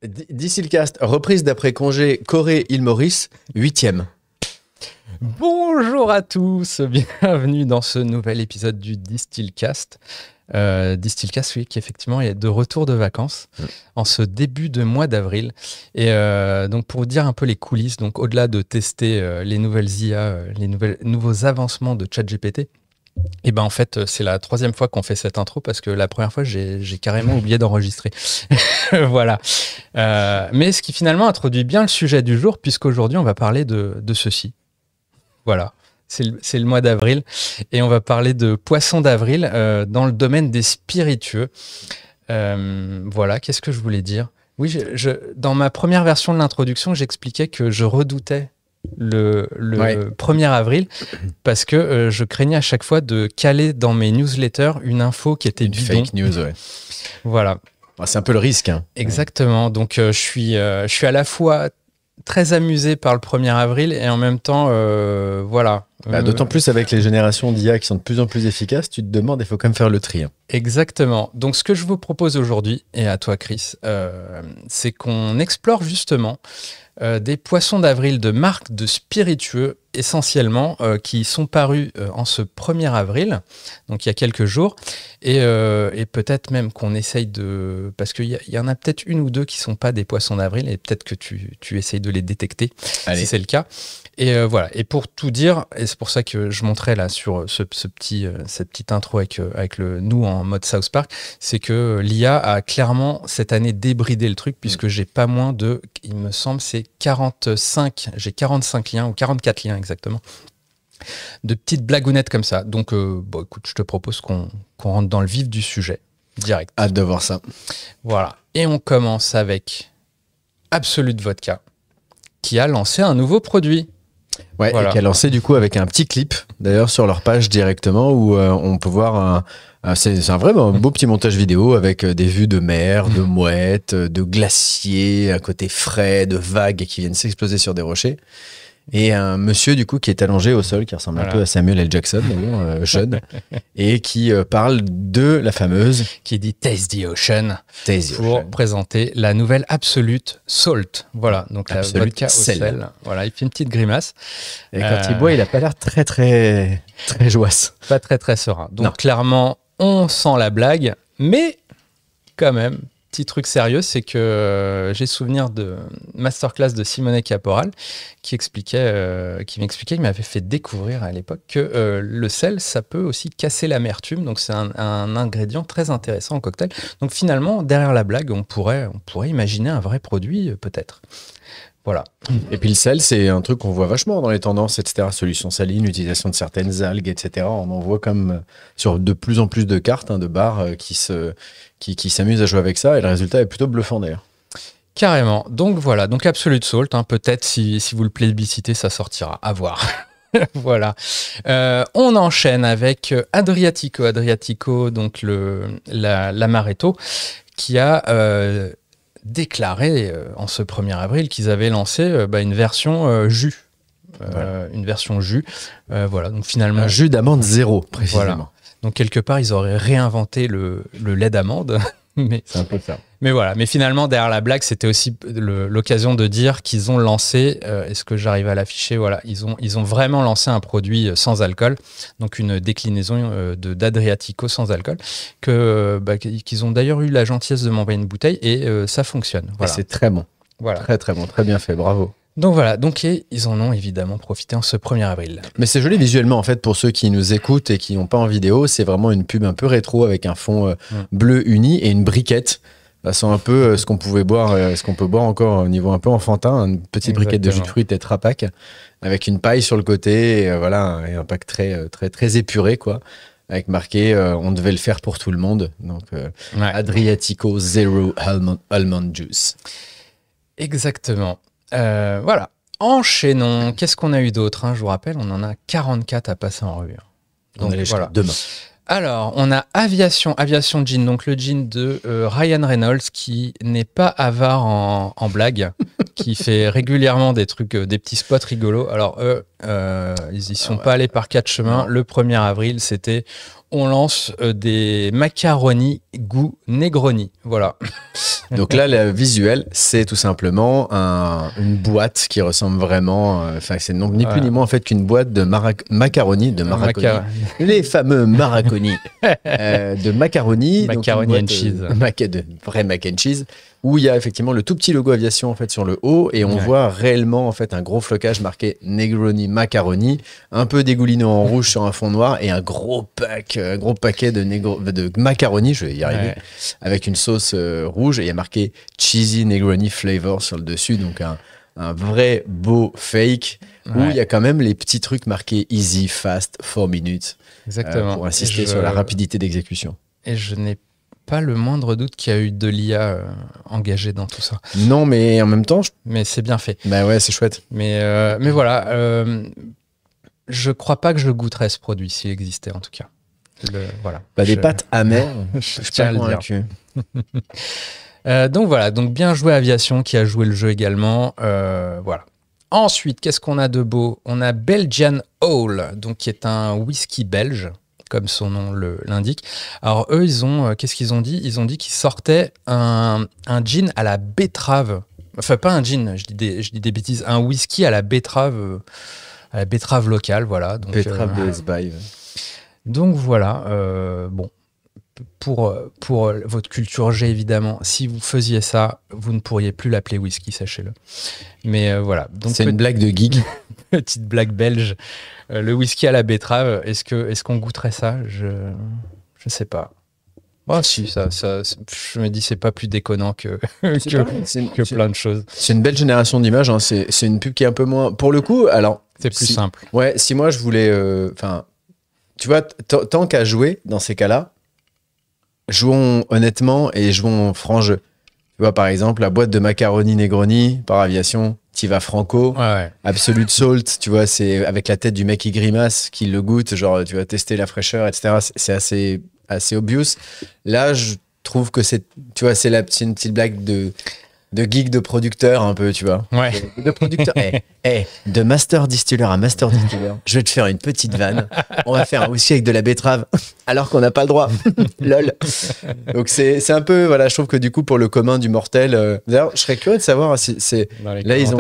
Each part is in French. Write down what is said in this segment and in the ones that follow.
Distilcast, reprise d'après congé Corée-Île Maurice, 8e. Bonjour à tous, bienvenue dans ce nouvel épisode du Distilcast. Distilcast, oui, qui effectivement est de retour de vacances en ce début de mois d'avril. Et donc pour vous dire un peu les coulisses, donc au-delà de tester les nouvelles IA, les nouveaux avancements de ChatGPT, et ben en fait c'est la 3e fois qu'on fait cette intro parce que la première fois j'ai carrément oublié d'enregistrer. Voilà. Mais ce qui finalement introduit bien le sujet du jour, puisqu'aujourd'hui on va parler de ceci. Voilà, c'est le mois d'avril et on va parler de poissons d'avril dans le domaine des spiritueux. Voilà, qu'est-ce que je voulais dire? Oui, dans ma première version de l'introduction, j'expliquais que je redoutais le 1er avril parce que je craignais à chaque fois de caler dans mes newsletters une info qui était Une fake news, ouais. Voilà. C'est un peu le risque. Hein. Exactement, donc je suis à la fois très amusé par le 1er avril et en même temps, voilà. D'autant plus avec les générations d'IA qui sont de plus en plus efficaces, tu te demandes, il faut quand même faire le tri. Hein. Exactement. Donc ce que je vous propose aujourd'hui, et à toi Chris, c'est qu'on explore justement des poissons d'avril de marques de spiritueux essentiellement qui sont parus en ce 1er avril, donc il y a quelques jours, et peut-être même qu'on essaye de... Parce qu'il y en a peut-être une ou deux qui ne sont pas des poissons d'avril, et peut-être que tu essayes de les détecter, si c'est le cas. Et voilà. Et pour tout dire, et c'est pour ça que je montrais là sur cette petite intro avec nous en mode South Park, c'est que l'IA a clairement cette année débridé le truc, puisque j'ai pas moins de, il me semble, c'est 45 liens, ou 44 liens exactement, de petites blagounettes comme ça. Donc, écoute, je te propose qu'on rentre dans le vif du sujet, direct. Hâte de voir ça. Voilà. Et on commence avec Absolute Vodka, qui a lancé un nouveau produit. Ouais, voilà. Et qui a lancé du coup avec un petit clip, d'ailleurs, sur leur page directement, où on peut voir c'est un vraiment beau petit montage vidéo avec des vues de mer, de mouettes, de glaciers, à côté frais, de vagues qui viennent s'exploser sur des rochers. Et un monsieur, du coup, qui est allongé au sol, qui ressemble un peu à Samuel L. Jackson, d'ailleurs, jeune, et qui parle de la fameuse... Qui dit Taste the Ocean, pour présenter la nouvelle Absolute Salt. Voilà, donc la vodka au sel. Voilà, il fait une petite grimace. Et quand il boit, il n'a pas l'air très, très, très joasse. Pas très, très serein. Donc, clairement, on sent la blague, mais quand même... Petit truc sérieux, c'est que j'ai souvenir de masterclass de Simone Caporal qui m'expliquait, il m'avait fait découvrir à l'époque que le sel, ça peut aussi casser l'amertume. Donc c'est un ingrédient très intéressant en cocktail. Donc finalement, derrière la blague, on pourrait imaginer un vrai produit peut-être. Voilà. Et puis le sel, c'est un truc qu'on voit vachement dans les tendances, etc. Solutions salines, utilisation de certaines algues, etc. On en voit comme sur de plus en plus de cartes, de bars qui s'amusent à jouer avec ça. Et le résultat est plutôt bluffant d'ailleurs. Carrément. Donc voilà, donc Absolute Salt. Peut-être si vous le plébiscitez, ça sortira. À voir. Voilà. On enchaîne avec Adriatico. Adriatico, donc l'amaretto, qui a... déclaré en ce 1er avril qu'ils avaient lancé une version jus. Une version jus. Voilà, donc finalement... Un jus d'amande 0, précisément. Voilà. Donc quelque part, ils auraient réinventé le lait d'amande. C'est un peu ça. Mais voilà, mais finalement, derrière la blague, c'était aussi l'occasion de dire qu'ils ont lancé, est-ce que j'arrive à l'afficher? Voilà, ils ont vraiment lancé un produit sans alcool, donc une déclinaison d'Adriatico sans alcool, qu'ils ont d'ailleurs eu la gentillesse de m'envoyer une bouteille et ça fonctionne. Voilà. Et c'est très bon. Voilà. Très très bon, très bien fait, bravo. Donc voilà, ils en ont évidemment profité en ce 1er avril. Mais c'est joli visuellement en fait pour ceux qui nous écoutent et qui n'ont pas en vidéo, c'est vraiment une pub un peu rétro avec un fond bleu uni et une briquette. Ça sent un peu ce qu'on pouvait boire, ce qu'on peut boire encore au niveau un peu enfantin, une petite briquette de jus de fruits Tetra Pak avec une paille sur le côté, et voilà, et un pack très très très épuré quoi, avec marqué on devait le faire pour tout le monde. Donc Adriatico Zero Almond Juice. Exactement. Voilà. Enchaînons. Qu'est-ce qu'on a eu d'autre? Je vous rappelle, on en a 44 à passer en revue. Donc voilà. Demain. Alors, on a Aviation Gin, donc le gin de Ryan Reynolds, qui n'est pas avare en blagues, qui fait régulièrement des trucs, des petits spots rigolos. Alors, ils y sont pas allés par quatre chemins. Le 1er avril, c'était on lance des macaronis goût Negroni. Voilà. Donc là, le visuel, c'est tout simplement une boîte qui ressemble vraiment. Enfin, c'est donc ni plus ni moins en fait qu'une boîte de macaroni, les fameux maraconi, de macaroni, macaroni and cheese, de vrai mac and cheese, où il y a effectivement le tout petit logo aviation en fait sur le haut et on voit réellement en fait un gros flocage marqué Negroni macaroni, un peu dégouliné en rouge sur un fond noir et un gros paquet de macaroni, je vais y arriver, avec une sauce rouge et il y a marqué Cheesy Negroni Flavor sur le dessus, donc un vrai beau fake où il y a quand même les petits trucs marqués easy, fast, 4 minutes. Exactement. Pour insister sur la rapidité d'exécution. Et je n'ai pas le moindre doute qu'il y a eu de l'IA engagée dans tout ça. Non, mais en même temps... Mais c'est bien fait. Bah ouais, c'est chouette. Mais voilà, je crois pas que je goûterais ce produit s'il existait en tout cas. Voilà. Des pâtes amères, je tiens à le dire. Donc voilà, donc bien joué Aviation qui a joué le jeu également. Voilà. Ensuite, qu'est-ce qu'on a de beau? On a Belgian Owl, donc qui est un whisky belge, comme son nom l'indique. Alors eux, qu'est-ce qu'ils ont dit? Ils ont dit qu'ils sortaient un gin à la betterave. Enfin, pas un gin, je dis des bêtises. Un whisky à la betterave locale, voilà. Donc, betterave de Esbaï. Donc voilà, bon. Pour votre culture G, évidemment, si vous faisiez ça, vous ne pourriez plus l'appeler whisky, sachez-le. Mais voilà. C'est une blague de geek. Petite blague belge. Le whisky à la betterave, est-ce qu'on goûterait ça? Je sais pas. Oh, si, ça, je me dis, c'est pas plus déconnant que plein de choses. C'est une belle génération d'images. Hein. C'est une pub qui est un peu moins. Pour le coup, alors. C'est plus simple. Ouais, si moi je voulais. Tu vois, tant qu'à jouer dans ces cas-là, jouons honnêtement et jouons franc jeu. Tu vois, par exemple, la boîte de macaroni Negroni par Aviation, t'y vas franco. Ouais. Absolute Salt, tu vois, c'est avec la tête du mec qui grimace, qui le goûte, genre, tu vas tester la fraîcheur, etc. C'est assez obvious. Là, je trouve que c'est une petite blague de geek de producteur un peu, tu vois. Ouais. De producteur. De master distiller à master distiller. Je vais te faire une petite vanne. On va faire un whisky avec de la betterave alors qu'on n'a pas le droit. Lol. Donc c'est un peu, voilà, je trouve que du coup pour le commun du mortel, d'ailleurs, je serais curieux de savoir si c'est là ils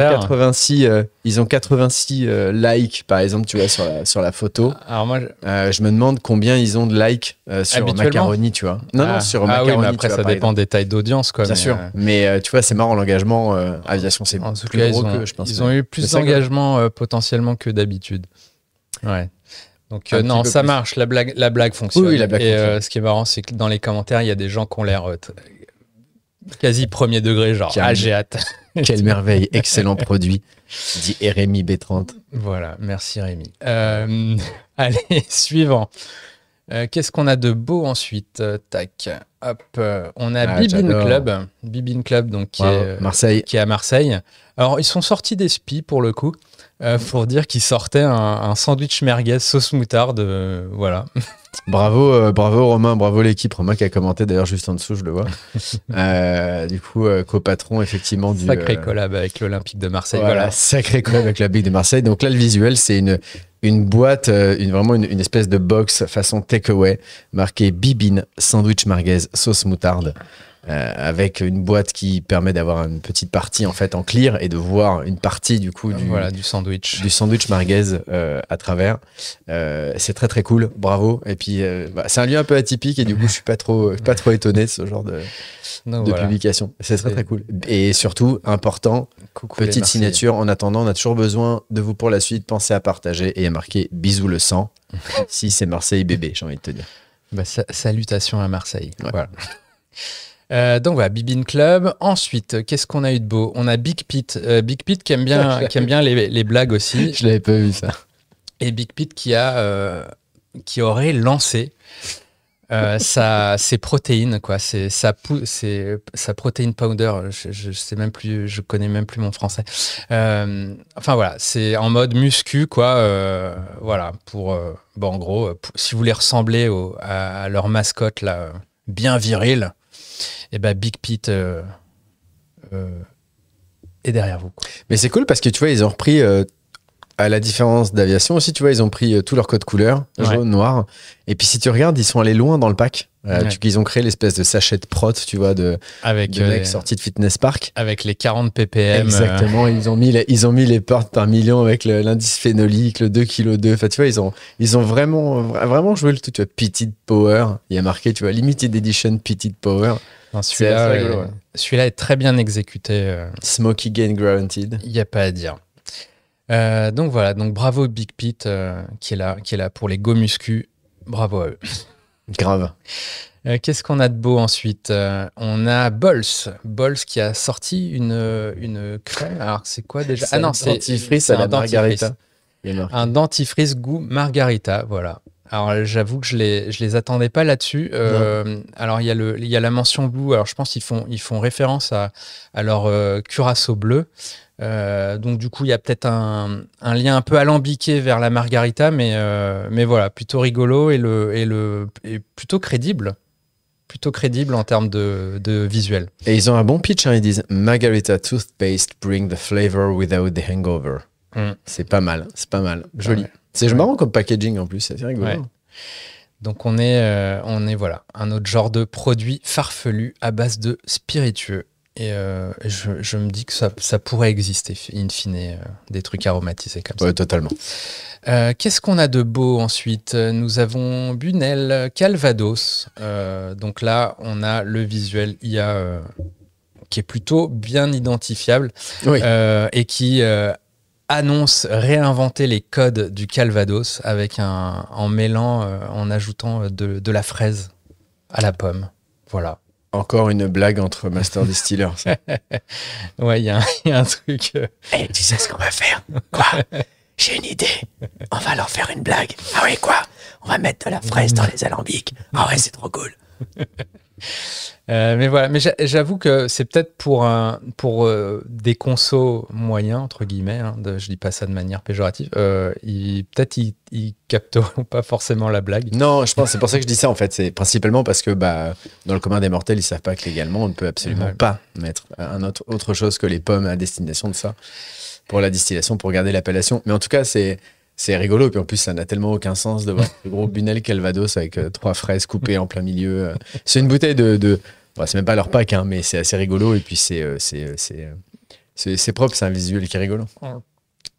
ont 86 likes par exemple, tu vois, sur la photo. Alors moi je me demande combien ils ont de likes sur Macaroni, tu vois. Non, sur Macaroni. Oui, mais après ça dépend des tailles d'audience, quoi. Bien sûr. Mais tu vois, c'est marrant, l'engagement Aviation, c'est en tout plus cas, gros que je pense. Ils ont eu plus d'engagement potentiellement que d'habitude. Ouais. Donc non, ça marche, la blague fonctionne. Oui, la blague fonctionne. Ce qui est marrant, c'est que dans les commentaires, il y a des gens qui ont l'air quasi premier degré, genre j'ai hâte. Quelle merveille, excellent produit, dit Rémi B30. Voilà, merci Rémi. Allez, suivant. Qu'est-ce qu'on a de beau ensuite? Tac, hop, on a Bibin Club, donc qui est à Marseille. Alors ils sont sortis des spies pour le coup, pour dire qu'ils sortaient un sandwich merguez sauce moutarde, voilà. Bravo Romain, bravo l'équipe. Romain qui a commenté d'ailleurs juste en dessous, je le vois. Du coup, copatron effectivement du sacré collab avec l'Olympique de Marseille. Voilà, sacré collab avec l'Olympique de Marseille. Donc là, le visuel, c'est une boîte, vraiment une espèce de box façon takeaway marquée Bibin sandwich merguez sauce moutarde. Avec une boîte qui permet d'avoir une petite partie en fait en clear et de voir une partie du coup du sandwich merguez à travers. C'est très très cool, bravo. Et puis c'est un lieu un peu atypique et du coup je suis pas trop étonné de ce genre de publication. C'est très cool et surtout important. Petite signature. En attendant, on a toujours besoin de vous pour la suite. Pensez à partager et à marquer bisous le sang. Si c'est Marseille bébé, j'ai envie de te dire. Salutations à Marseille. Ouais. Voilà. Donc voilà, Bibin Club. Ensuite, qu'est-ce qu'on a eu de beau? On a Big Pete. Big Pete qui aime bien les blagues aussi. Je l'avais pas vu ça. Et Big Pete qui aurait lancé ses protéines, quoi. C'est sa protéine powder. Je sais même plus, je connais même plus mon français. Enfin voilà, c'est en mode muscu, quoi. Voilà, en gros, si vous voulez ressembler à leur mascotte là, bien viril. Et Big Pete est derrière vous, quoi. Mais c'est cool parce que tu vois, ils ont repris à la différence d'Aviation aussi, tu vois, ils ont pris tous leurs codes couleurs, jaune, noir. Et puis si tu regardes, ils sont allés loin dans le pack. Ils ont créé l'espèce de sachet de prot, tu vois, de mecs sortis de Fitness Park. Avec les 40 ppm. Exactement, ils ont mis les parts par million avec l'indice phénolique, le 2,2 kg. Enfin, tu vois, ils ont vraiment joué le tout. Tu vois, Petite Power, il y a marqué, tu vois, Limited Edition Petite Power. Celui-là est très bien exécuté. Smoky Gain Guaranteed. Il n'y a pas à dire. Donc voilà, donc bravo Big Pete qui est là pour les go muscu. Bravo à eux. Grave. Qu'est-ce qu'on a de beau ensuite? On a Bols qui a sorti une crème. Alors c'est quoi déjà? Ah non, c'est un dentifrice à la margarita. Un dentifrice goût margarita, voilà. Alors j'avoue que je les attendais pas là-dessus. Alors il y a la mention blue. Alors je pense qu'ils font référence à leur curaçao bleu. Donc du coup il y a peut-être un lien un peu alambiqué vers la margarita, mais voilà, plutôt rigolo et plutôt crédible en termes de visuel. Et ils ont un bon pitch, hein, ils disent Margarita toothpaste bring the flavor without the hangover. C'est pas mal, joli. Ouais. C'est marrant comme packaging en plus, c'est rigolo. Ouais. Donc on est voilà, un autre genre de produit farfelu à base de spiritueux. Et je me dis que ça pourrait exister, in fine, des trucs aromatisés comme ça. Ouais, totalement. Qu'est-ce qu'on a de beau ensuite? Nous avons Bunel Calvados. Donc là, on a le visuel IA qui est plutôt bien identifiable, oui. Et qui annonce réinventer les codes du Calvados en ajoutant de la fraise à la pomme. Voilà. Encore une blague entre Master Distiller. Ouais, il y a un truc. Hey, tu sais ce qu'on va faire? Quoi? J'ai une idée. On va leur faire une blague. Ah oui, quoi? On va mettre de la fraise dans les alambics. Ah ouais, c'est trop cool. Mais voilà, mais j'avoue que c'est peut-être pour des consos moyens, entre guillemets, hein, je dis pas ça de manière péjorative, peut-être ils capteront pas forcément la blague. Non, je pense c'est pour ça que je dis ça en fait, c'est principalement parce que dans le commun des mortels, ils savent pas que légalement on ne peut absolument pas mettre autre chose que les pommes à destination de ça pour la distillation, pour garder l'appellation. Mais en tout cas, c'est rigolo, et puis en plus ça n'a tellement aucun sens de voir le gros Bunel Calvados avec 3 fraises coupées en plein milieu. C'est une bouteille bon, c'est même pas leur pack, hein, mais c'est assez rigolo, et puis c'est propre, c'est un visuel qui est rigolo.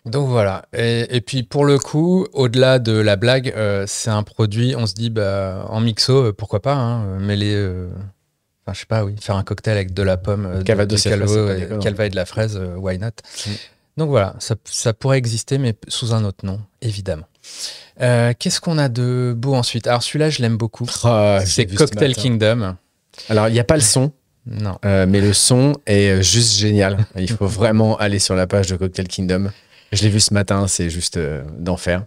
Donc voilà, et puis pour le coup, au-delà de la blague, c'est un produit, on se dit en mixo, pourquoi pas, hein, enfin je sais pas, oui, faire un cocktail avec de la pomme, Calvados, Calva et de la fraise, why not? Donc voilà, ça pourrait exister, mais sous un autre nom, évidemment. Qu'est-ce qu'on a de beau ensuite? Alors celui-là, je l'aime beaucoup. C'est Cocktail Kingdom. Alors, il n'y a pas le son. Non. Mais le son est juste génial. Il faut vraiment aller sur la page de Cocktail Kingdom. Je l'ai vu ce matin, c'est juste d'enfer.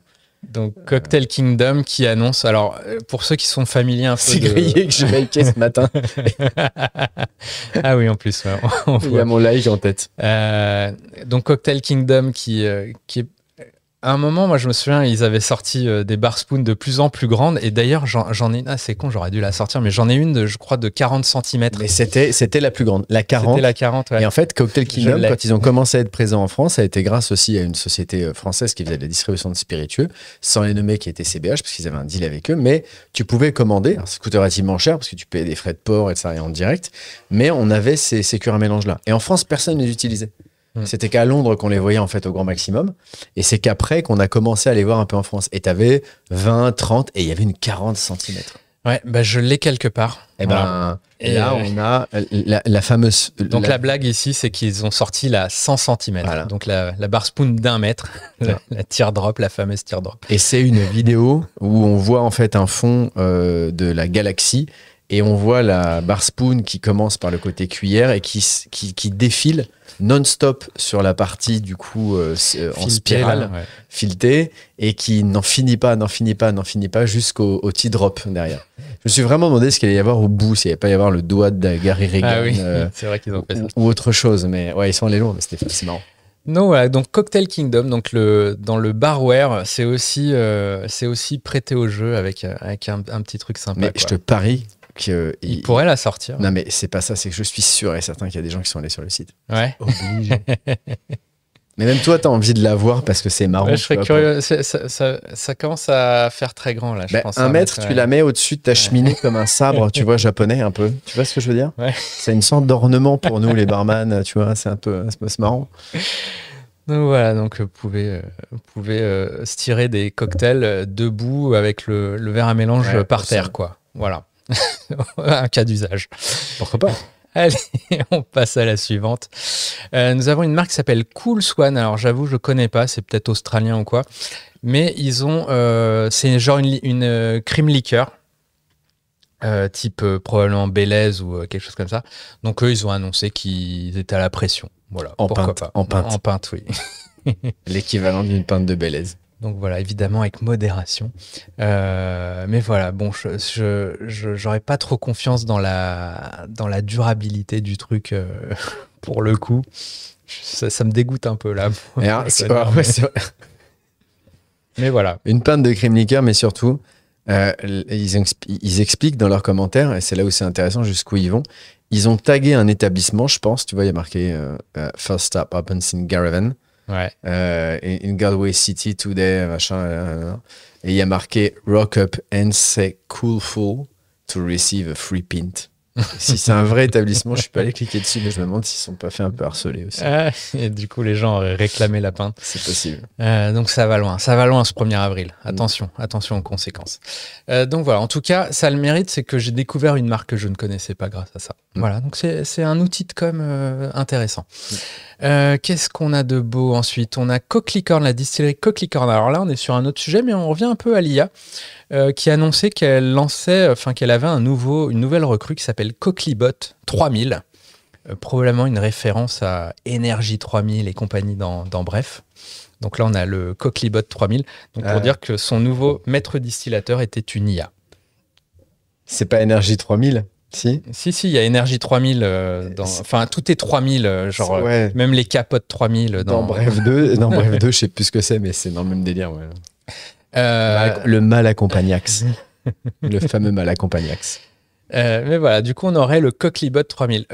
Donc, Cocktail Kingdom qui annonce... Alors, pour ceux qui sont familiers un peu c'est grillé que je liké ce matin. Ah oui, en plus. Il y a mon like en tête. Donc, Cocktail Kingdom qui est... À un moment, moi, je me souviens, ils avaient sorti des bar spoons de plus en plus grandes. Et d'ailleurs, j'en ai une... Ah, c'est con, j'aurais dû la sortir. Mais j'en ai une, je crois, de 40 cm. Mais c'était la plus grande. La 40. C'était la 40, ouais. Et en fait, Cocktail Kingdom, quand ils ont commencé à être présents en France, ça a été grâce aussi à une société française qui faisait de la distribution de spiritueux, sans les nommer, qui était CBH, parce qu'ils avaient un deal avec eux. Mais tu pouvais commander. Alors, ça coûtait relativement cher, parce que tu payais des frais de port et ça, en direct. Mais on avait ces cures à mélange-là. Et en France, personne ne les utilisait. C'était qu'à Londres qu'on les voyait en fait au grand maximum. Et c'est qu'après qu'on a commencé à les voir un peu en France. Et t'avais 20, 30 et il y avait une 40 cm. Ouais, je l'ai quelque part. Et là, on a la fameuse... Donc la blague ici, c'est qu'ils ont sorti la 100 cm. Voilà. Donc la bar spoon d'1 mètre, la teardrop, la fameuse teardrop. Et c'est une vidéo où on voit en fait un fond de la galaxie. Et on voit la bar spoon qui commence par le côté cuillère et qui défile non-stop sur la partie du coup en spirale, filetée, et qui n'en finit pas jusqu'au tea drop derrière. Je me suis vraiment demandé ce qu'il allait y avoir au bout, s'il n'y allait pas y avoir le doigt de Gary Reagan, ah oui, c'est vrai qu'ils ont fait ça. Ou autre chose, mais ouais, ils sont allés loin, mais c'est marrant. Non, voilà, donc Cocktail Kingdom, donc dans le barware, c'est aussi prêté au jeu avec un petit truc sympa. Mais je te parie il pourrait la sortir. Non, mais c'est pas ça, c'est que je suis sûr et certain qu'il y a des gens qui sont allés sur le site. Ouais. Obligé. Mais même toi, t'as envie de la voir parce que c'est marrant. Ouais, je serais curieux. Ça commence à faire très grand, là, je pense. 1 mètre, tu la mets au-dessus de ta cheminée comme un sabre, tu vois, japonais un peu. Tu vois ce que je veux dire? Ouais. C'est une sorte d'ornement pour nous, les barman, tu vois, c'est marrant. Donc voilà, donc vous pouvez se tirer des cocktails debout avec le verre à mélange par terre, quoi. Voilà. Un cas d'usage. Pourquoi pas? Allez, on passe à la suivante. Nous avons une marque qui s'appelle Cool Swan. Alors j'avoue, je connais pas, c'est peut-être australien ou quoi. Mais ils ont, c'est genre une cream liqueur, type probablement Baileys ou quelque chose comme ça. Donc eux, ils ont annoncé qu'ils étaient à la pression. Voilà, pourquoi pas. En pinte. En pinte, oui. L'équivalent d'une pinte de Baileys. Donc voilà, évidemment avec modération. Mais voilà, bon, j'aurais pas trop confiance dans la durabilité du truc pour le coup. Ça me dégoûte un peu là. Mais voilà. Une pinte de crème liqueur, mais surtout, ils expliquent dans leurs commentaires, et c'est là où c'est intéressant jusqu'où ils vont. Ils ont tagué un établissement, je pense, tu vois, il y a marqué First Stop Opens in Garavan. Ouais. In Galway City today, machin. Et il y a marqué Rock up and say cool full to receive a free pint. Si c'est un vrai établissement, je suis pas allé cliquer dessus, mais je me demande s'ils sont pas fait un peu harceler aussi. Et du coup, les gens auraient réclamé la pinte. C'est possible. Donc ça va loin ce 1er avril. Attention aux conséquences. Donc voilà, en tout cas, ça a le mérite, c'est que j'ai découvert une marque que je ne connaissais pas grâce à ça. Voilà, donc c'est un outil de com intéressant. Qu'est-ce qu'on a de beau ensuite? On a Coquelicorne, la distillerie Coquelicorne. Alors là, on est sur un autre sujet, mais on revient un peu à l'IA, qui annonçait qu'elle qu'elle avait une nouvelle recrue qui s'appelle Coquelibot 3000. Probablement une référence à Énergie 3000 et compagnie dans Bref. Donc là, on a le Coquelibot 3000. Donc pour dire que son nouveau maître distillateur était une IA. C'est pas Énergie 3000? Si, il y a Énergie 3000. Enfin, tout est 3000. Genre, même les capotes 3000. Dans Bref 2, je sais plus ce que c'est, mais c'est dans le même délire. Ouais. Le Malacompagnax. Le fameux Malacompagnax. Mais voilà, du coup, on aurait le Coquelibot 3000.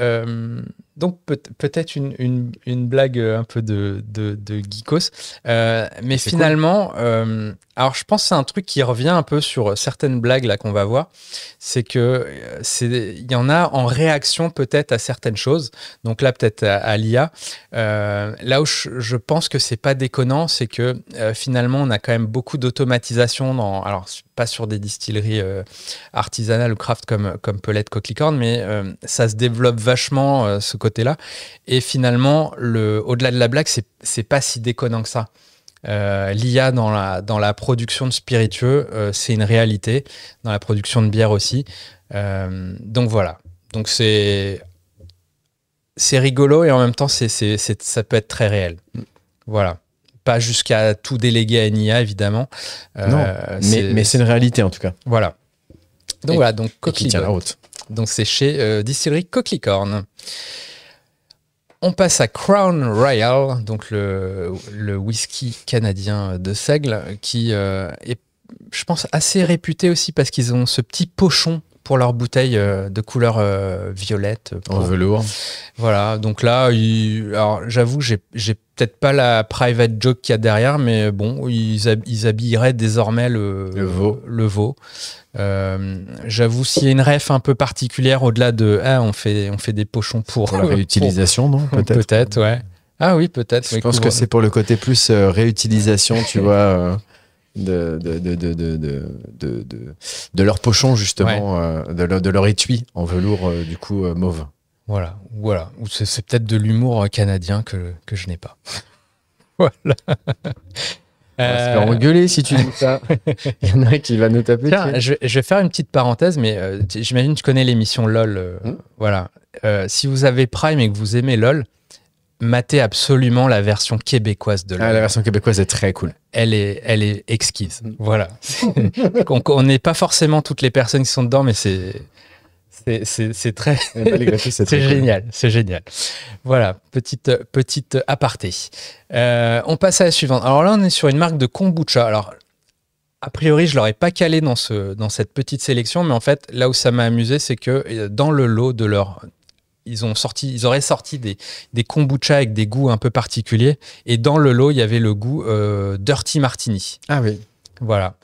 Donc, peut-être une blague un peu de geekos. Mais c'est finalement, cool. Alors je pense que c'est un truc qui revient un peu sur certaines blagues là qu'on va voir. C'est que il y en a en réaction peut-être à certaines choses. Donc là, peut-être à l'IA. Là où je pense que c'est pas déconnant, c'est que finalement, on a quand même beaucoup d'automatisation alors pas sur des distilleries artisanales ou craft comme peut l'être Coquelicorne, mais ça se développe vachement ce côté-là. Et finalement, au-delà de la blague, c'est pas si déconnant que ça. L'IA dans la production de spiritueux, c'est une réalité. Dans la production de bière aussi. Donc voilà. Donc c'est rigolo et en même temps, ça peut être très réel. Voilà. Pas jusqu'à tout déléguer à une IA, évidemment. Non, mais c'est une réalité en tout cas. Voilà. Donc voilà, donc qui tient la route. Donc c'est chez Distillerie Coquelicorne. On passe à Crown Royal, donc le whisky canadien de seigle, qui est, je pense, assez réputé aussi parce qu'ils ont ce petit pochon pour leur bouteille de couleur violette. En velours. Voilà, donc là, alors j'avoue, j'ai peut-être pas la private joke qu'il y a derrière, mais bon, ils habilleraient désormais le veau. J'avoue, s'il y a une ref un peu particulière au-delà de on fait des pochons pour la réutilisation, non? Peut-être, ouais. Ah oui, peut-être. Je pense que c'est pour le côté plus réutilisation, tu vois. De leur pochon justement, de leur étui en velours du coup mauve. Voilà. Ou c'est peut-être de l'humour canadien que je n'ai pas. Voilà. On va se faire engueuler si tu dis ça. Il y en a un qui va nous taper. Tiens, je vais faire une petite parenthèse, mais j'imagine que tu connais l'émission LOL. Voilà. Si vous avez Prime et que vous aimez LOL, matez absolument la version québécoise de LOL. La version québécoise est très cool. Elle est exquise. Voilà. On n'est pas forcément toutes les personnes qui sont dedans, mais c'est très, c'est génial. Cool. C'est génial. Voilà, petite aparté. On passe à la suivante. Alors là, on est sur une marque de kombucha. Alors, a priori, je l'aurais pas calé dans cette petite sélection, mais en fait, là où ça m'a amusé, c'est que dans le lot de leur ils auraient sorti des kombucha avec des goûts un peu particuliers. Et dans le lot, il y avait le goût Dirty Martini. Ah oui. Voilà.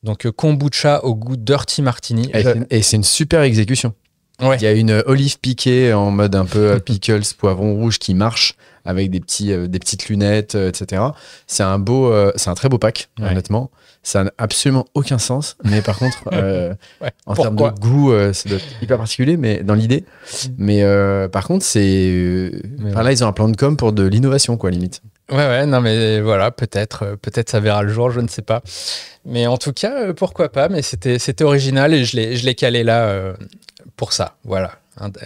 Donc kombucha au goût Dirty Martini. Et c'est une super exécution. Ouais. Il y a une olive piquée en mode un peu pickles, poivron rouge qui marche avec des petites lunettes, etc. C'est un très beau pack, honnêtement. Ça n'a absolument aucun sens, mais par contre, en termes de goût, ça doit être hyper particulier, mais dans l'idée. Mais par contre, là, ils ont un plan de com pour de l'innovation, quoi, limite. Ouais, non, mais voilà, peut-être ça verra le jour, je ne sais pas. Mais en tout cas, pourquoi pas, mais c'était original et je l'ai calé là pour ça, voilà.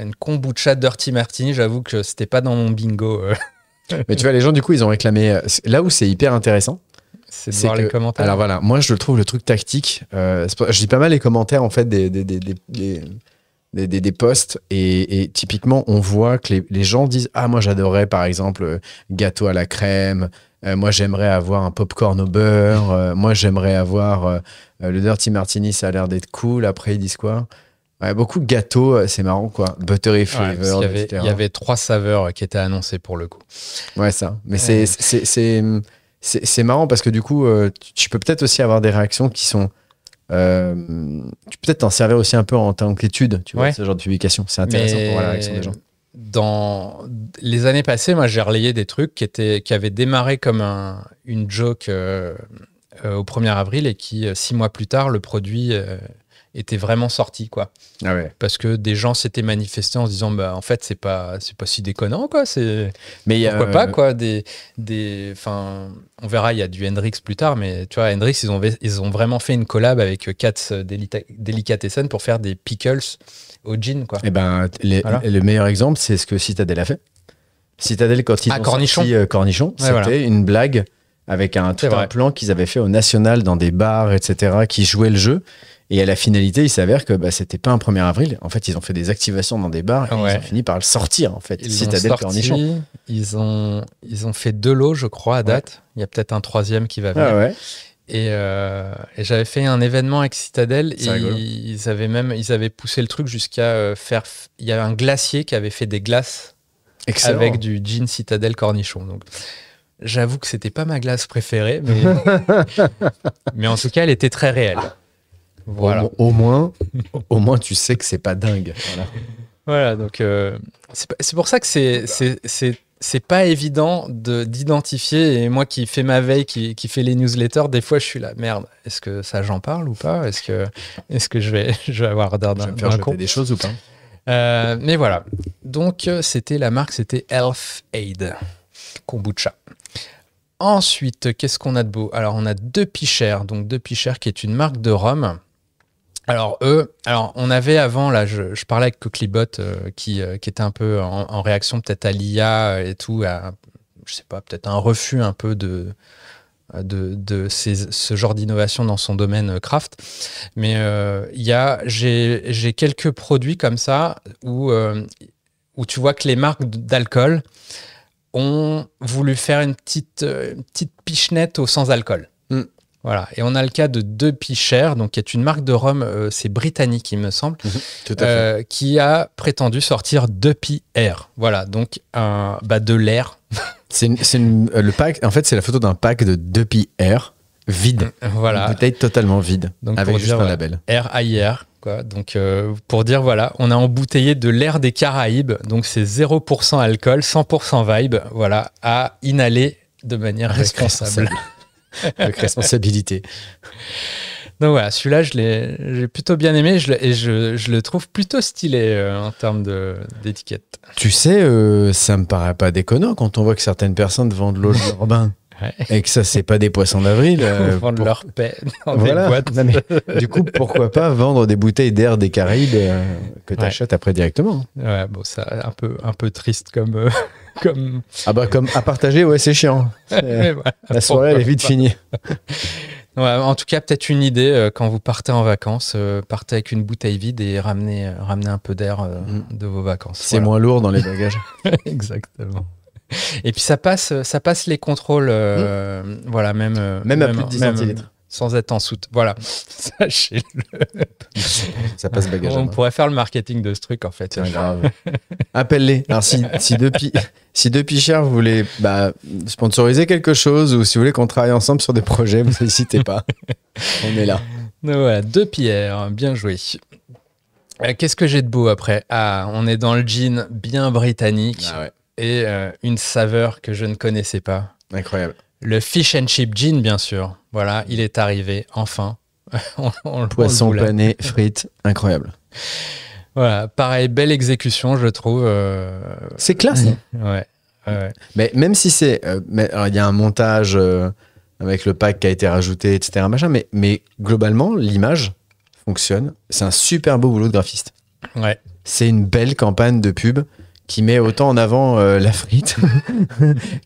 Une kombucha Dirty Martini, j'avoue que c'était pas dans mon bingo. Mais tu vois, les gens, du coup, ils ont réclamé. Là où c'est hyper intéressant, c'est de voir les commentaires. Alors voilà, moi, je le trouve le truc tactique. Je lis pas mal les commentaires, en fait, des posts et typiquement, on voit que les gens disent « Ah, moi, j'adorerais, par exemple, gâteau à la crème. Moi, j'aimerais avoir un popcorn au beurre. Moi, j'aimerais avoir le Dirty Martini, ça a l'air d'être cool. » Après, ils disent quoi ? Ouais, beaucoup de gâteaux, c'est marrant, quoi. Buttery flavor, etc. Il y avait 3 saveurs qui étaient annoncées pour le coup. Ouais, ça. Mais c'est marrant parce que du coup, tu peux peut-être aussi avoir des réactions qui sont... tu peux peut-être t'en servir aussi un peu en tant qu'étude, tu vois, ce genre de publication. C'est intéressant pour voir la réaction des gens. Dans les années passées, moi, j'ai relayé des trucs qui avaient démarré comme une joke au 1er avril et qui, 6 mois plus tard, le produit... était vraiment sorti, quoi. Ah ouais. Parce que des gens s'étaient manifestés en se disant en fait c'est pas si déconnant, quoi. Mais pourquoi pas, quoi. On verra, il y a du Hendrix plus tard, mais tu vois, Hendrix, ils ont vraiment fait une collab avec Katz Delicatessen pour faire des pickles au gin, quoi. Et le meilleur exemple, c'est ce que Citadel a fait. Citadel, quand ils ont sorti Cornichon, c'était une blague avec un plan qu'ils avaient fait au National dans des bars, etc., qui jouaient le jeu. Et à la finalité, il s'avère que c'était pas un 1er avril. En fait, ils ont fait des activations dans des bars et ils ont fini par le sortir, en fait. Citadel Cornichon. Ils ont fait 2 lots, je crois, à date. Il y a peut-être un 3e qui va venir. Ah ouais. Et j'avais fait un événement avec Citadel et ils avaient poussé le truc jusqu'à faire... Il y avait un glacier qui avait fait des glaces avec du gin Citadel Cornichon. Donc, j'avoue que c'était pas ma glace préférée, mais en tout cas, elle était très réelle. Voilà. Au moins, tu sais que c'est pas dingue. Voilà, donc c'est pour ça que c'est pas évident d'identifier. Et moi qui fais ma veille, qui fait les newsletters, des fois je suis là, merde, est-ce que ça j'en parle ou pas ? Est-ce que je vais avoir d'un con des choses ou pas ? Mais voilà. Donc la marque, c'était Elf Aid Kombucha. Ensuite, qu'est-ce qu'on a de beau ? Alors, on a Deux Pichères. Donc, Deux Pichères, qui est une marque de rhum. Alors, on avait avant, là, je parlais avec Coclibot, qui était un peu en réaction peut-être à l'IA et tout, je sais pas, peut-être un refus un peu de ce genre d'innovation dans son domaine craft. Mais j'ai quelques produits comme ça où tu vois que les marques d'alcool ont voulu faire une petite pichenette au sans-alcool. Voilà. Et on a le cas de Deux Pichères, donc qui est une marque de rhum, c'est britannique, il me semble, tout à fait. qui a prétendu sortir Deux Air. Voilà, donc de l'air. Le pack, en fait, c'est la photo d'un pack de Deux Air vide. Voilà. Une bouteille totalement vide, donc avec juste un label. Air. Quoi. Donc, pour dire, voilà, on a embouteillé de l'air des Caraïbes, donc c'est 0% alcool, 100% vibe, voilà, à inhaler de manière responsable. Avec responsabilité. Donc voilà, celui-là, j'ai plutôt bien aimé et je le trouve plutôt stylé en termes d'étiquette. Tu sais, ça me paraît pas déconnant quand on voit que certaines personnes vendent l'eau de leur bain. Ouais. Et que ça, c'est pas des poissons d'avril. Vendre leur paix dans des boîtes. Non, mais, du coup, pourquoi pas vendre des bouteilles d'air des Caraïbes que tu achètes après directement. Ouais, bon, ça un peu triste comme... Comme à partager, ouais, c'est chiant. Voilà, la soirée, elle est vite finie. Ouais, en tout cas, peut-être une idée, quand vous partez en vacances, partez avec une bouteille vide et ramenez un peu d'air de vos vacances. C'est moins lourd dans les bagages. Exactement. Et puis ça passe les contrôles, voilà, même à plus de 10 centilitres. sans être en soute. Voilà, sachez-le. Ça passe bagage. On pourrait faire le marketing de ce truc, en fait. Tiens, grave. Appelle-les. Alors, si depuis cher, vous voulez sponsoriser quelque chose ou si vous voulez qu'on travaille ensemble sur des projets, vous n'hésitez pas. On est là. Donc, voilà, 2 pierres, bien joué. Qu'est-ce que j'ai de beau après? Ah, on est dans le gin bien britannique et une saveur que je ne connaissais pas. Incroyable. Le fish and chip gin, bien sûr. Voilà, il est arrivé, enfin. Poisson pané, frites, incroyable. Voilà, pareil, belle exécution, je trouve. C'est classe. Ouais. Mais même si c'est... il y a un montage avec le pack qui a été rajouté, etc. Mais globalement, l'image fonctionne. C'est un super beau boulot de graphiste. Ouais. C'est une belle campagne de pub qui met autant en avant la frite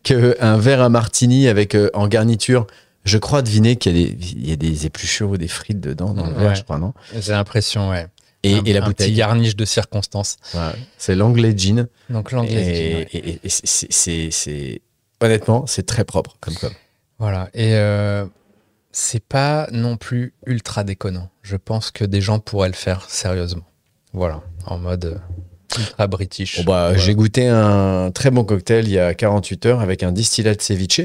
qu'un verre à martini avec en garniture. Je crois deviner qu'il y a des épluchures ou des frites dedans dans le verre, je crois, non? J'ai l'impression, ouais. Et la bouteille. Petit garniche de circonstances. Ouais, c'est l'anglais gin. Donc l'anglais gin. Et c'est honnêtement, c'est très propre comme com. Voilà. Et c'est pas non plus ultra déconnant. Je pense que des gens pourraient le faire sérieusement. Voilà. En mode ultra british. Voilà. J'ai goûté un très bon cocktail il y a 48 heures avec un distillat de ceviche.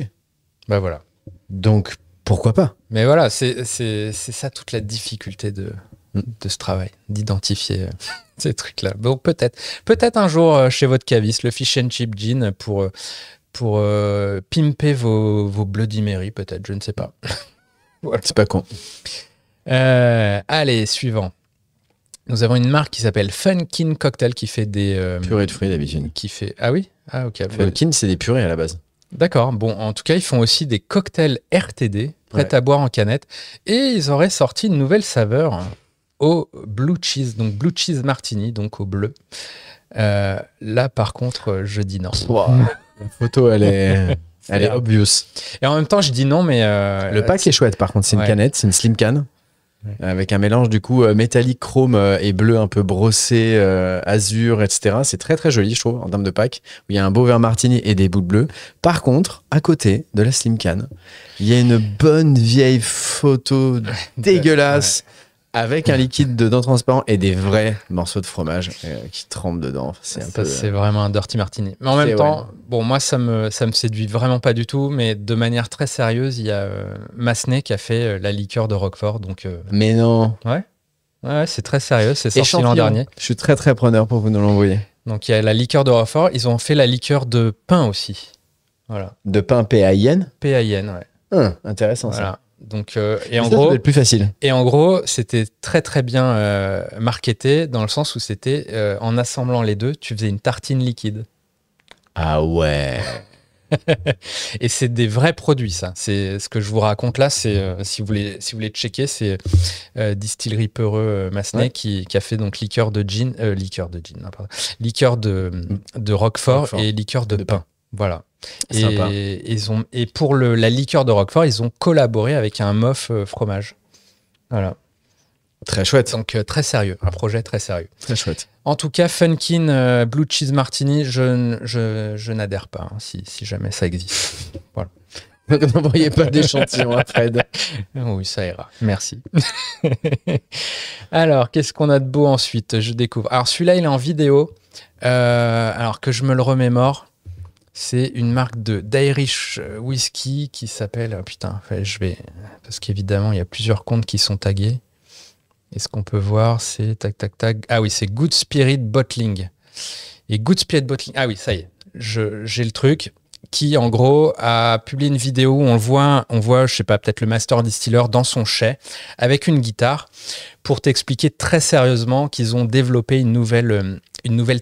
Bah voilà. Donc, pourquoi pas? Mais voilà, c'est ça toute la difficulté de ce travail, d'identifier ces trucs-là. Donc peut-être un jour chez votre caviste, le fish and chip gin pour pimper vos Bloody Mary, peut-être, je ne sais pas. Voilà. C'est pas con. Allez, suivant. Nous avons une marque qui s'appelle Funkin Cocktail qui fait des... purées de fruits d'habitude. Ah oui? Ah ok. Funkin, c'est des purées à la base. D'accord. Bon, en tout cas, ils font aussi des cocktails RTD, prêts à boire en canette. Et ils auraient sorti une nouvelle saveur au blue cheese, donc blue cheese martini, donc au bleu. Là, par contre, je dis non. Wow. La photo, elle est obvious. Et en même temps, je dis non, mais... le pack est chouette, par contre. C'est une canette, c'est une slim can. Avec un mélange du coup métallique, chrome et bleu un peu brossé, azur, etc. C'est très très joli, je trouve, en termes de pack, où il y a un beau verre martini et des bouts de bleu. Par contre, à côté de la slim can, il y a une bonne vieille photo dégueulasse avec un liquide dedans transparent et des vrais morceaux de fromage qui trempent dedans. C'est vraiment un dirty martini. Mais en même temps, bon, moi ça me séduit vraiment pas du tout, mais de manière très sérieuse, il y a Massenet qui a fait la liqueur de Roquefort. Donc, mais non. Ouais, c'est très sérieux, c'est sorti l'an dernier. Je suis très très preneur pour vous nous l'envoyer. Donc il y a la liqueur de Roquefort, ils ont fait la liqueur de pain aussi. Voilà. De pain PAIN? PAIN, ouais. Intéressant voilà. Ça. Donc, et en gros, ça peut être plus facile. Et en gros, c'était très très bien marketé dans le sens où c'était en assemblant les deux, tu faisais une tartine liquide. Ah ouais. Et c'est des vrais produits, ça. C'est ce que je vous raconte là. C'est si vous voulez checker, c'est Distillerie Peureux Massenet qui a fait donc liqueur de Roquefort et liqueur de pain. Voilà. Et pour la liqueur de Roquefort, ils ont collaboré avec un MOF fromage. Voilà. Très chouette. Donc très sérieux, un projet très sérieux. Très chouette. En tout cas, Funkin Blue Cheese Martini, je n'adhère pas, hein, si jamais ça existe. Voilà. Donc n'envoyez pas d'échantillon à Fred. Oui, ça ira. Merci. Alors, qu'est-ce qu'on a de beau ensuite? Je découvre. Alors celui-là, il est en vidéo. Alors que je me le remémore. C'est une marque d'Irish whisky qui s'appelle... parce qu'évidemment, il y a plusieurs comptes qui sont tagués. Et ce qu'on peut voir, c'est... Ah oui, c'est Good Spirit Bottling. Et Good Spirit Bottling... Ah oui, ça y est. J'ai le truc qui, en gros, a publié une vidéo où on voit, je sais pas, peut-être le master distiller dans son chai avec une guitare pour t'expliquer très sérieusement qu'ils ont développé une nouvelle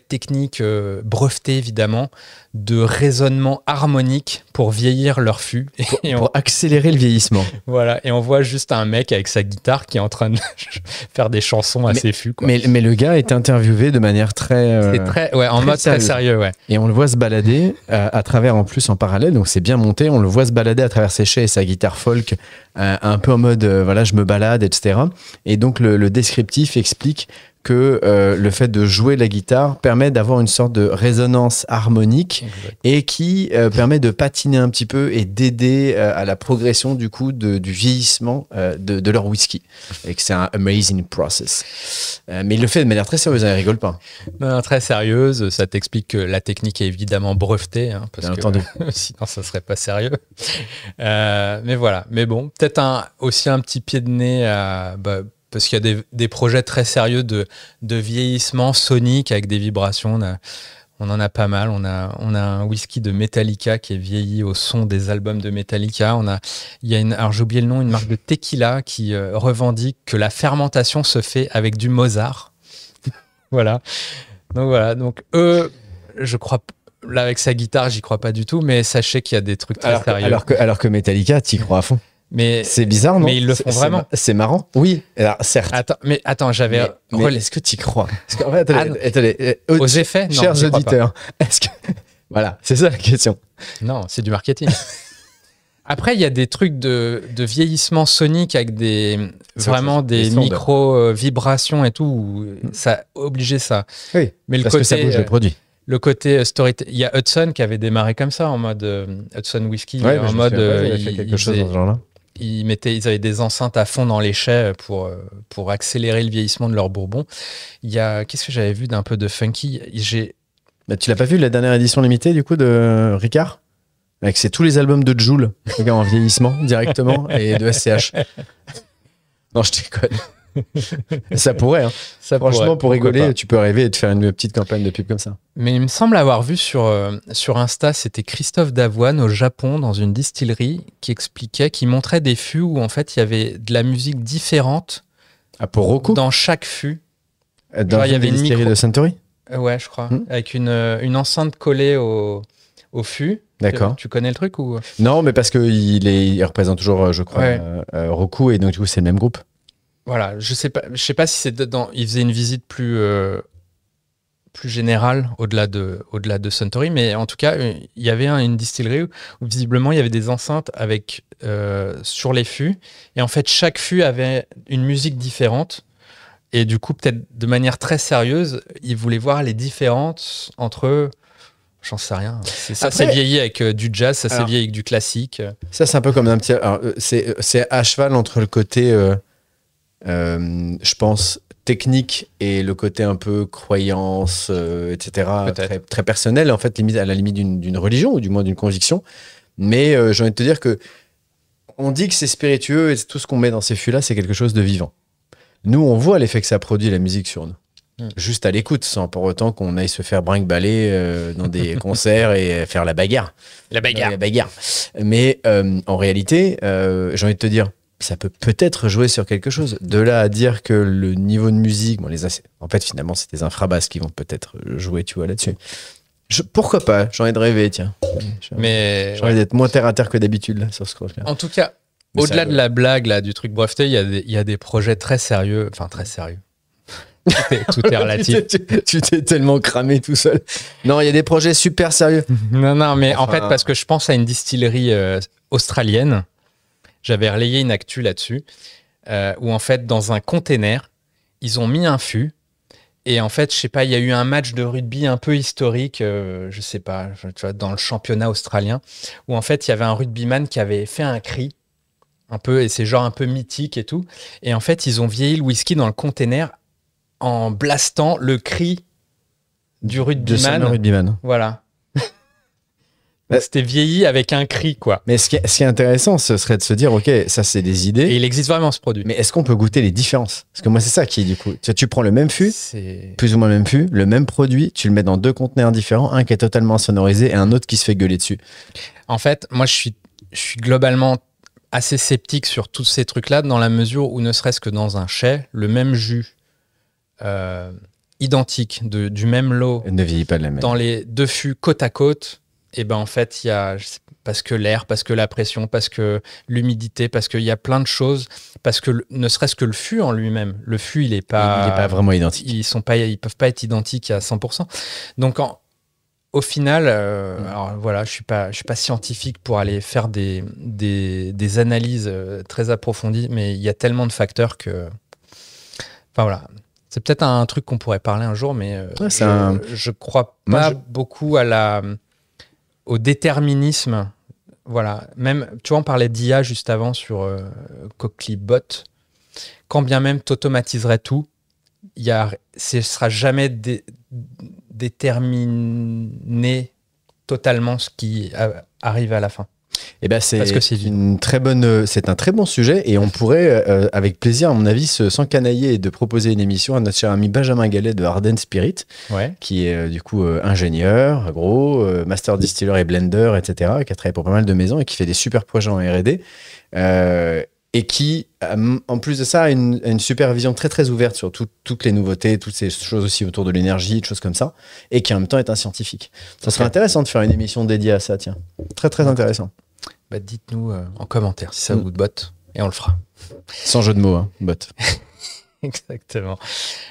technique brevetée, évidemment, de raisonnement harmonique pour vieillir leur fût. Pour accélérer le vieillissement. Voilà, et on voit juste un mec avec sa guitare qui est en train de faire des chansons à ses fûts. Mais le gars est interviewé de manière très... en mode très sérieux, ouais. Et on le voit se balader à travers, en plus, en parallèle, donc c'est bien monté, on le voit se balader à travers ses chais et sa guitare folk, un peu en mode, je me balade, etc. Et donc le descriptif explique que le fait de jouer la guitare permet d'avoir une sorte de résonance harmonique et qui permet de patiner un petit peu et d'aider à la progression du coup du vieillissement de leur whisky. Et que c'est un amazing process. Mais il le fait de manière très sérieuse, il rigole pas. Non, très sérieuse, ça t'explique que la technique est évidemment brevetée, hein, parce Bien que entendu. sinon ça serait pas sérieux. Mais voilà, mais bon, peut-être aussi un petit pied de nez parce qu'il y a des projets très sérieux de vieillissement sonique avec des vibrations. On en a pas mal. On a un whisky de Metallica qui est vieilli au son des albums de Metallica. Il y a alors j'ai oublié le nom, une marque de tequila qui revendique que la fermentation se fait avec du Mozart. Voilà. Donc eux, je crois, là avec sa guitare, j'y crois pas du tout, mais sachez qu'il y a des trucs très sérieux. Alors que Metallica, t'y crois à fond. Mais c'est bizarre, non? Mais ils le font vraiment. C'est marrant. Oui, alors certes. Attends, j'avais. Mais est-ce que tu y crois? Parce qu'en fait, attendez, aux effets, non, chers auditeurs, est-ce que voilà, c'est ça la question. Non, c'est du marketing. Après, il y a des trucs de vieillissement sonique avec des micro-vibrations et tout, où ça obligeait ça. Oui, mais parce que ça bouge le produit. Le côté story, il y a Hudson qui avait démarré comme ça en mode Hudson Whisky, en mode il a fait quelque chose dans ce genre-là. Ils avaient des enceintes à fond dans les chais pour accélérer le vieillissement de leur bourbon. Qu'est-ce que j'avais vu d'un peu de funky? Tu l'as pas vu la dernière édition limitée du coup de Ricard? Avec c'est tous les albums de Jul en vieillissement directement et de SCH. Non, je déconne. Ça pourrait, hein. Franchement, pour rigoler, tu peux rêver et de faire une petite campagne de pub comme ça. Mais il me semble avoir vu sur Insta, c'était Christophe Davoine au Japon dans une distillerie qui montrait des fûts où en fait il y avait de la musique différente pour Roku dans chaque fût. Dans il y avait une distillerie de Suntory. Ouais, je crois. Avec une enceinte collée au fût. D'accord. Tu connais le truc ou? Non, mais parce qu'il représente toujours, je crois, Roku et donc du coup c'est le même groupe. Voilà, je sais pas si c'est dedans. Il faisait une visite plus générale au-delà de Suntory, mais en tout cas, il y avait une distillerie où visiblement il y avait des enceintes avec sur les fûts, et en fait chaque fût avait une musique différente, et du coup peut-être de manière très sérieuse, ils voulaient voir les différences entre eux. J'en sais rien. Ça s'est vieilli avec du jazz, ça s'est vieilli avec du classique. Ça c'est un peu comme un petit. C'est à cheval entre le côté. Je pense technique et le côté un peu croyance, etc. Très, très personnel, en fait, à la limite d'une religion ou du moins d'une conviction. Mais j'ai envie de te dire que on dit que c'est spiritueux et tout ce qu'on met dans ces fûts-là, c'est quelque chose de vivant. Nous, on voit l'effet que ça produit la musique sur nous. Juste à l'écoute, sans pour autant qu'on aille se faire brinque-baller dans des concerts et faire la bagarre. La bagarre. Mais en réalité, j'ai envie de te dire, ça peut peut-être jouer sur quelque chose. De là à dire que le niveau de musique, en fait, finalement, c'est des infrabasses qui vont peut-être jouer, tu vois, là-dessus. Pourquoi pas? J'ai envie de rêver, tiens. J'ai envie d'être moins terre à terre que d'habitude là, sur ce cross-là. En tout cas, au-delà de la blague, là, du truc breveté, il y a des projets très sérieux. Enfin, très sérieux. Tout est relatif. Tu t'es tellement cramé tout seul. Non, il y a des projets super sérieux. Non, mais en fait, parce que je pense à une distillerie australienne. J'avais relayé une actu là-dessus, où en fait, dans un container, ils ont mis un fût. Et en fait, je sais pas, il y a eu un match de rugby un peu historique, je sais pas, tu vois, dans le championnat australien, où en fait, il y avait un rugbyman qui avait fait un cri, un peu, et c'est genre un peu mythique et tout. Et en fait, ils ont vieilli le whisky dans le container en blastant le cri du rugbyman. Voilà. C'était vieilli avec un cri, quoi. Mais ce qui est intéressant, ce serait de se dire, ok, ça c'est des idées. Et il existe vraiment ce produit. Mais est-ce qu'on peut goûter les différences? Parce que moi, c'est ça qui est du coup. Tu prends le même fût, plus ou moins le même fût, le même produit, tu le mets dans deux conteneurs différents, un qui est totalement sonorisé et un autre qui se fait gueuler dessus. En fait, moi, je suis globalement assez sceptique sur tous ces trucs-là, dans la mesure où, ne serait-ce que dans un chai, le même jus identique, du même lot, ne vieillit pas de la même. Dans les deux fûts côte à côte, et ben en fait, il y a, parce que l'air, parce que la pression, parce que l'humidité, parce qu'il y a plein de choses, parce que ne serait-ce que le fût en lui-même, le fût, il est pas vraiment identique. Ils peuvent pas être identiques à 100%. Donc, au final, alors voilà, je suis pas scientifique pour aller faire des analyses très approfondies, mais il y a tellement de facteurs que, enfin voilà. C'est peut-être un truc qu'on pourrait parler un jour, mais je crois Moi, pas beaucoup au déterminisme. Voilà. Même, tu vois, on parlait d'IA juste avant sur Cocklibot. Quand bien même tu automatiserais tout, ce sera jamais déterminé totalement ce qui arrive à la fin. Eh ben c'est Parce que c'est c'est un très bon sujet et on pourrait, avec plaisir, à mon avis, s'encanailler et de proposer une émission à notre cher ami Benjamin Gallet de Ardent Spirit, qui est du coup ingénieur, master distiller et blender, etc., qui a travaillé pour pas mal de maisons et qui fait des super projets en R&D. Et qui, en plus de ça, a une supervision très très ouverte sur toutes les nouveautés, toutes ces choses aussi autour de l'énergie, des choses comme ça, et qui en même temps est un scientifique. Ça serait intéressant de faire une émission dédiée à ça, tiens. Très très intéressant. Bah, dites-nous en commentaire si ça vous botte, et on le fera. Sans jeu de mots, hein, botte. Exactement.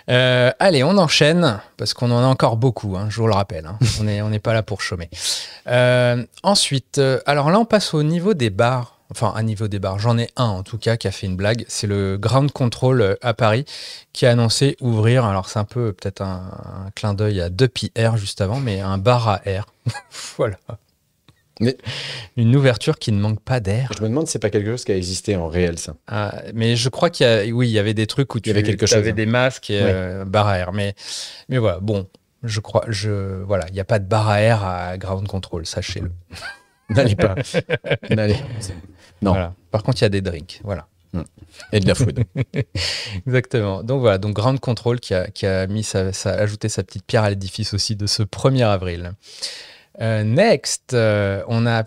Allez, on enchaîne, parce qu'on en a encore beaucoup, hein, je vous le rappelle. Hein. On n'est pas là pour chômer. Ensuite, alors là, on passe au niveau des bars. Enfin, à niveau des bars, j'en ai un en tout cas qui a fait une blague. C'est le Ground Control à Paris qui a annoncé ouvrir. Alors, c'est un peu peut-être un clin d'œil à Duppy Air juste avant, mais un bar à air. Voilà. Mais une ouverture qui ne manque pas d'air. Je me demande si c'est pas quelque chose qui a existé en réel, ça. Mais je crois qu'il y avait des trucs où tu avais des masques et bar à air. Mais voilà, bon, voilà, il n'y a pas de bar à air à Ground Control, sachez-le. N'allez pas. N'allez. Non. Voilà. Par contre, il y a des drinks, voilà. Et de la food. Exactement. Donc voilà, donc Ground Control qui a mis ajouté sa petite pierre à l'édifice aussi de ce 1er avril. Next, on a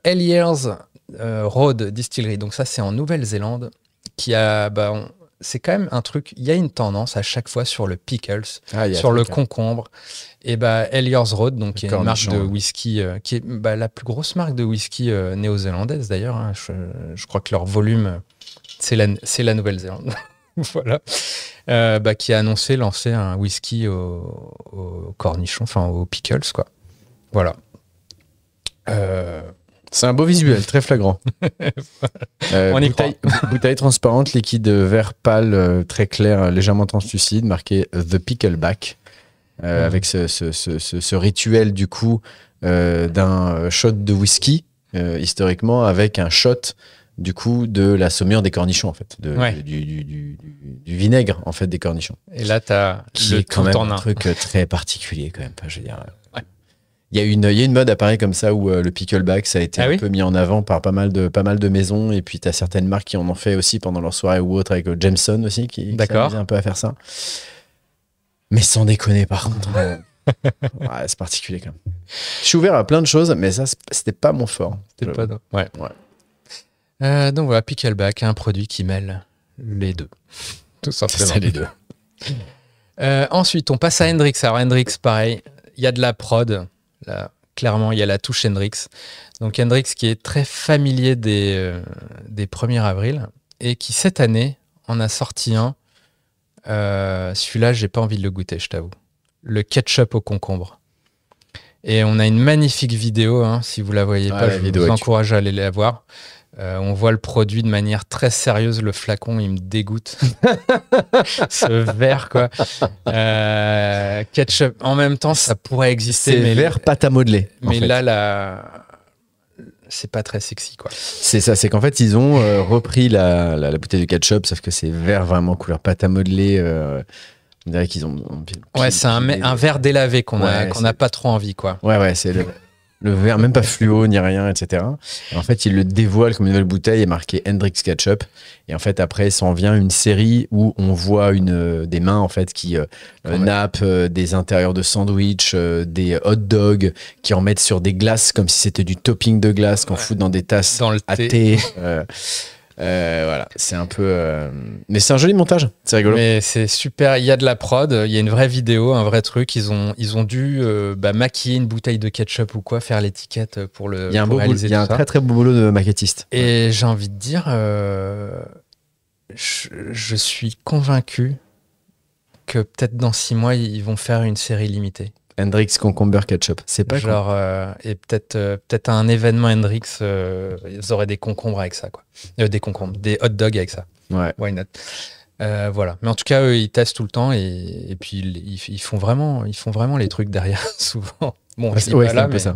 Hellier's Road Distillery. Donc ça, c'est en Nouvelle-Zélande qui a... c'est quand même un truc... Il y a une tendance à chaque fois sur le pickles, sur le concombre. Et Hellier's Road, donc, qui est une marque de whisky, qui est la plus grosse marque de whisky néo-zélandaise d'ailleurs. Hein. Je crois que leur volume, c'est la Nouvelle-Zélande. Voilà. Qui a annoncé lancer un whisky au cornichon, enfin aux pickles, quoi. Voilà. C'est un beau visuel, très flagrant. Bouteille transparente, liquide vert pâle, très clair, légèrement translucide, marqué The Pickleback, avec ce rituel du coup d'un shot de whisky, historiquement, avec un shot du coup de la saumure des cornichons, en fait, du vinaigre en fait des cornichons. Et là, qui est quand même un truc très particulier quand même. Je veux dire. Il y a une mode à Paris comme ça où le pickleback, ça a été un peu mis en avant par pas mal de maisons. Et puis, tu as certaines marques qui en ont fait aussi pendant leur soirée ou autre, avec Jameson aussi, qui s'amusait un peu à faire ça. Mais sans déconner, par contre. C'est particulier quand même. Je suis ouvert à plein de choses, mais ça, c'était pas mon fort. C'était pas donc voilà, pickleback, un produit qui mêle les deux. Tout simplement. C'est ça, les deux. Ensuite, on passe à Hendrix. Alors, Hendrix, pareil, il y a de la prod. Là, clairement, il y a la touche Hendrix. Donc Hendrix qui est très familier des 1er avril et qui, cette année, en a sorti un. Celui-là, j'ai pas envie de le goûter, je t'avoue. Le ketchup au concombre. Et on a une magnifique vidéo, hein, si vous la voyez pas, je vous encourage à aller la voir. On voit le produit de manière très sérieuse. Le flacon, il me dégoûte. Ce verre, quoi. Ketchup. En même temps, ça pourrait exister. C'est vert pâte à modeler. Mais là, c'est pas très sexy, quoi. C'est ça, c'est qu'en fait, ils ont repris la bouteille de ketchup, sauf que c'est vert vraiment couleur pâte à modeler. On dirait qu'ils ont... c'est un verre délavé qu'on n'a pas trop envie, quoi. Ouais, c'est le verre, même pas fluo ni rien, etc. Et en fait, ils le dévoilent comme une nouvelle bouteille et marqué Hendrix Ketchup. Et en fait, après, s'en vient une série où on voit des mains en fait qui nappent des intérieurs de sandwich, des hot dogs, qui en mettent sur des glaces comme si c'était du topping de glace qu'on fout dans des tasses à thé. Voilà, c'est un peu... Mais c'est un joli montage, c'est rigolo. Mais c'est super, il y a de la prod, il y a une vraie vidéo, un vrai truc. Ils ont dû maquiller une bouteille de ketchup ou quoi, faire l'étiquette pour le réaliser. Il y a un très très beau boulot de maquettiste. Et j'ai envie de dire, je suis convaincu que peut-être dans 6 mois, ils vont faire une série limitée. Hendrix Concombre Ketchup, c'est pas genre et peut-être un événement Hendrix, ils auraient des concombres avec ça, quoi. Des hot dogs avec ça. Ouais. Why not? Voilà. Mais en tout cas, eux, ils testent tout le temps et puis ils font vraiment les trucs derrière souvent. Bon, je dis pas là, mais ça.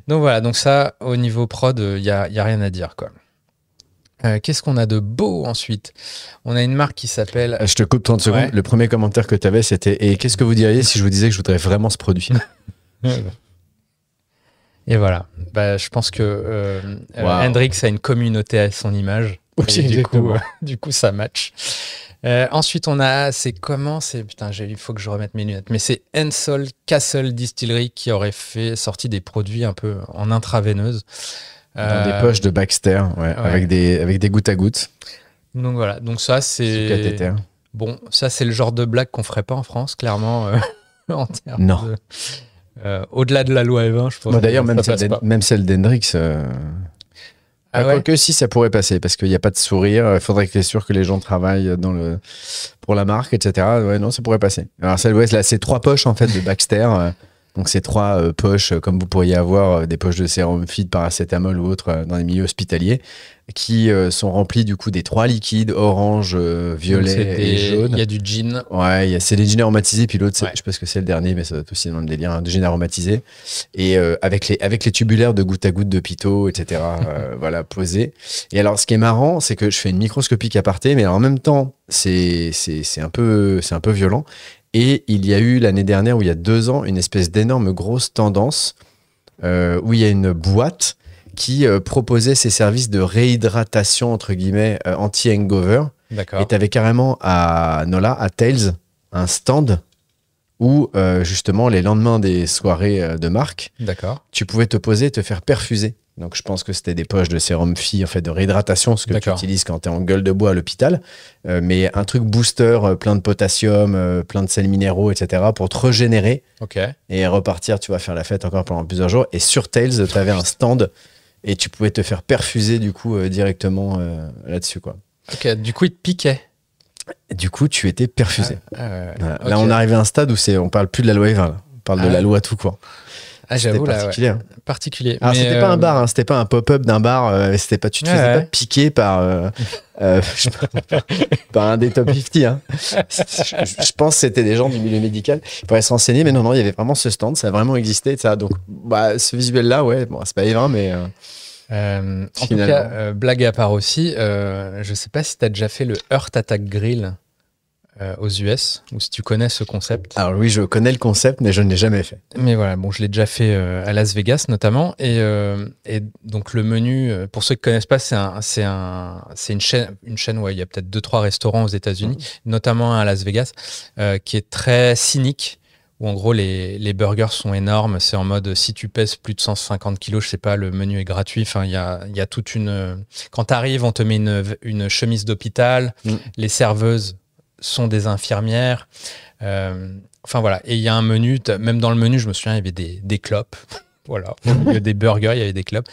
Donc voilà. Donc ça, au niveau prod, il y a rien à dire, quoi. Qu'est-ce qu'on a de beau ensuite? On a une marque qui s'appelle... Je te coupe 30 secondes. Ouais. Le premier commentaire que tu avais, c'était « Et qu'est-ce que vous diriez si je vous disais que je voudrais vraiment ce produit ?» Et voilà. Bah, je pense que Wow. Hendrix a une communauté à son image. Oui, Et exactement. du coup, ça match. Ensuite, on a... C'est comment? Putain, il faut que je remette mes lunettes. Mais c'est Ensol Castle Distillery qui aurait sorti des produits un peu en intraveineuse. Dans des poches de Baxter, ouais. avec des gouttes à gouttes. Donc voilà, donc ça c'est... Sous cathéter. Bon, ça c'est le genre de blague qu'on ferait pas en France, clairement, en termes Non. au-delà de la loi Evin, je pense. Bon, d'ailleurs, que même celle d'Hendrix, Ah ouais. quoique si ça pourrait passer, parce qu'il n'y a pas de sourire, il faudrait que tu es sûr que les gens travaillent pour la marque, etc. Ouais, non, ça pourrait passer. Alors, celle, ouais, là, c'est 3 poches en fait de Baxter. Donc, c'est 3 poches, comme vous pourriez avoir des poches de sérum feed, paracétamol ou autre dans les milieux hospitaliers, qui sont remplies du coup des 3 liquides, orange, violet et jaune. Il y a du gin. Ouais, c'est des gins aromatisés, puis l'autre, Ouais. je sais pas ce que c'est le dernier, mais ça doit être aussi dans le délire, hein, de gin aromatisé. Et avec les tubulaires de goutte à goutte de Pito, etc., voilà, posés. Et alors, ce qui est marrant, c'est que je fais une microscopique aparté, mais en même temps, c'est un peu violent. Et il y a eu l'année dernière, ou il y a 2 ans, une espèce d'énorme grosse tendance où il y a une boîte qui proposait ses services de réhydratation, entre guillemets, anti-hangover. D'accord. Et tu avais carrément à Tales un stand où justement les lendemains des soirées de marque, D'accord. tu pouvais te poser et te faire perfuser. Donc je pense que c'était des poches de sérum Phi, en fait, de réhydratation, ce que tu D'accord. utilises quand tu es en gueule de bois à l'hôpital. Mais un truc booster, plein de potassium, plein de sels minéraux, etc. pour te régénérer Ok. et repartir, tu vas faire la fête encore pendant plusieurs jours. Et sur Tales, tu avais un stand et tu pouvais te faire perfuser du coup directement là-dessus, quoi. Ok. Du coup, il te piquait. Et du coup, tu étais perfusé. Voilà. Là, on est arrivé à un stade où on parle plus de la loi Evin, là. On parle de la loi tout court. Ah, C'était j'avoue, là, particulier. Hein. particulier. Alors, Mais, c'était pas un bar, hein, c'était pas un pop-up d'un bar, tu te faisais pas piquer par, par un des top 50. Hein. Je pense que c'était des gens du milieu médical. Il pourraient se renseigner, mais non, il y avait vraiment ce stand, ça a vraiment existé. Ça. Donc, ce visuel-là, ouais, bon, c'est pas Evin, mais. en tout cas, blague à part aussi, je sais pas si tu as déjà fait le Heart Attack Grill aux US, ou si tu connais ce concept. Alors oui, je connais le concept, mais je ne l'ai jamais fait. Mais voilà, bon, je l'ai déjà fait à Las Vegas notamment. Et donc le menu, pour ceux qui ne connaissent pas, c'est une chaîne où il y a peut-être 2-3 restaurants aux États-Unis, notamment à Las Vegas, qui est très cynique, où en gros les burgers sont énormes. C'est en mode, si tu pèses plus de 150 kilos, je sais pas, le menu est gratuit. Enfin, il y a toute une... Quand tu arrives, on te met une chemise d'hôpital. Les serveuses sont des infirmières. Enfin voilà. Et il y a un menu, même dans le menu, je me souviens, il y avait des clopes. Voilà. Au milieu des burgers, il y avait des clopes.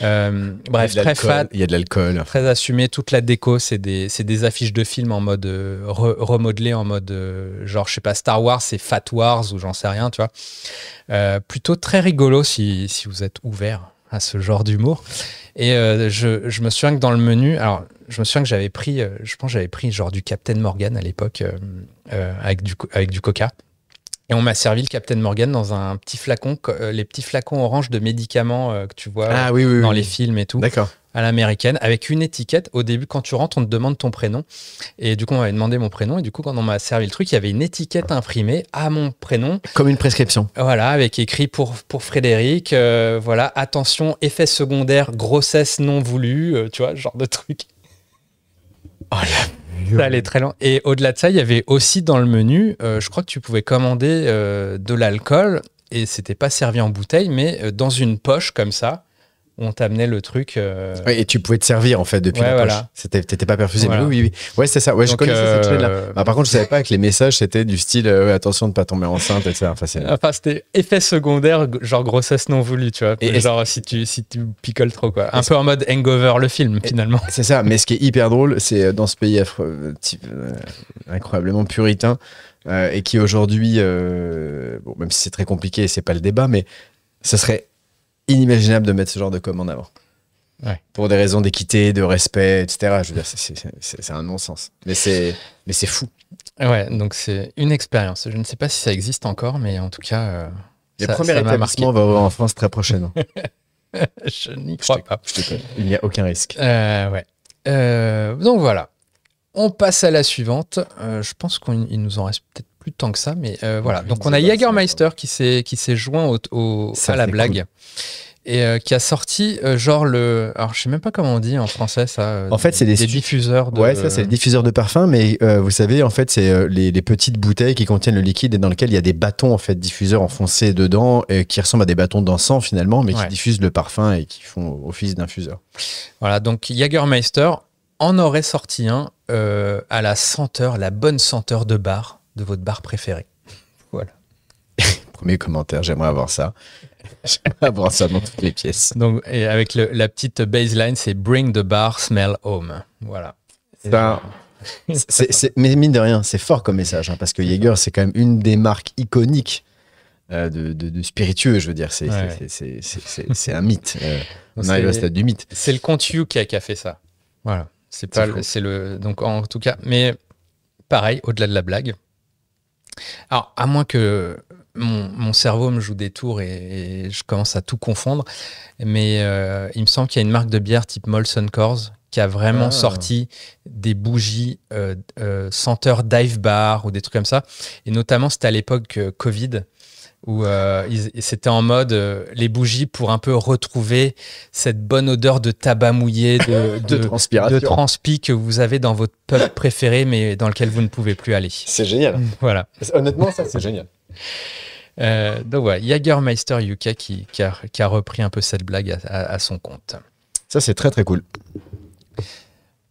Bref, très fat. Il y a de l'alcool. Très assumé. Toute la déco, c'est des affiches de films en mode remodelé, en mode genre, je sais pas, Star Wars, c'est Fat Wars ou j'en sais rien, tu vois. Plutôt très rigolo si vous êtes ouvert à ce genre d'humour. Et je me souviens que dans le menu, alors je me souviens que j'avais pris, je pense que j'avais pris genre du Captain Morgan à l'époque avec du Coca. Et on m'a servi le Captain Morgan dans un petit flacon, les petits flacons orange de médicaments que tu vois dans les films et tout. D'accord. À l'américaine, avec une étiquette. Au début, quand tu rentres, on te demande ton prénom. Et du coup, on m'avait demandé mon prénom. Et du coup, quand on m'a servi le truc, il y avait une étiquette imprimée à mon prénom. Comme une prescription. Voilà, avec écrit pour Frédéric. Voilà, attention, effet secondaire, grossesse non voulue. Tu vois, ce genre de truc. Oh là. Ça allait très lent. Et au-delà de ça, il y avait aussi dans le menu, je crois que tu pouvais commander de l'alcool. Et c'était pas servi en bouteille, mais dans une poche comme ça. On t'amenait le truc. Ouais, et tu pouvais te servir en fait depuis la poche. Voilà. T'étais pas perfusé. Voilà. Mais oui. Ouais, c'est ça. Ouais, Donc, je connaissais cette chaîne-là. Bah, par contre, je savais pas que les messages c'était du style attention de pas tomber enceinte, etc. Enfin, c'était effet secondaire, genre grossesse non voulue, tu vois. Et genre si tu picoles trop, quoi. Un peu en mode Hangover, le film, finalement. C'est ça. Mais ce qui est hyper drôle, c'est dans ce pays incroyablement puritain et qui aujourd'hui, bon, même si c'est très compliqué, c'est pas le débat, mais ça serait inimaginable de mettre ce genre de com en avant. pour des raisons d'équité, de respect, etc. Je veux dire, c'est un non-sens. Mais c'est fou. Ouais, donc c'est une expérience. Je ne sais pas si ça existe encore, mais en tout cas, Le premier établissement va ouvrir en France très prochainement. Je n'y crois pas. Il n'y a aucun risque. Ouais. Donc voilà. On passe à la suivante. Je pense qu'il nous en reste peut-être plus tant que ça, mais voilà. Donc on a Jägermeister qui s'est joint à la blague. Cool. Et qui a sorti alors je sais même pas comment on dit en français ça. En fait, c'est des diffuseurs de. Ouais, ça c'est les diffuseurs de parfum, mais vous savez, en fait, c'est les petites bouteilles qui contiennent le liquide et dans lesquelles il y a des bâtons en fait diffuseurs enfoncés dedans, qui ressemblent à des bâtons d'encens finalement, mais qui diffusent le parfum et qui font office d'infuseur. Voilà, donc Jägermeister en aurait sorti un à la bonne senteur de bar de votre bar préféré. Voilà. Premier commentaire, j'aimerais avoir ça. J'aimerais avoir ça dans toutes les pièces. Donc, et avec la petite baseline, c'est Bring the bar, smell home. Voilà. Mais mine de rien, c'est fort comme message, hein, parce que Jaeger, c'est quand même une des marques iconiques de spiritueux, je veux dire. C'est un mythe. On arrive au stade du mythe. C'est le compte You qui a fait ça. Voilà. Donc, en tout cas, mais pareil, au-delà de la blague. Alors, à moins que mon cerveau me joue des tours et je commence à tout confondre, mais il me semble qu'il y a une marque de bière type Molson Coors qui a vraiment sorti des bougies senteur dive bar ou des trucs comme ça. Et notamment, c'était à l'époque Covid, où c'était en mode les bougies pour un peu retrouver cette bonne odeur de tabac mouillé, de transpi que vous avez dans votre pub préféré, mais dans lequel vous ne pouvez plus aller. C'est génial. Voilà. Honnêtement, ça, c'est génial. Donc voilà, Jägermeister UK qui a repris un peu cette blague à son compte. Ça, c'est très, très cool.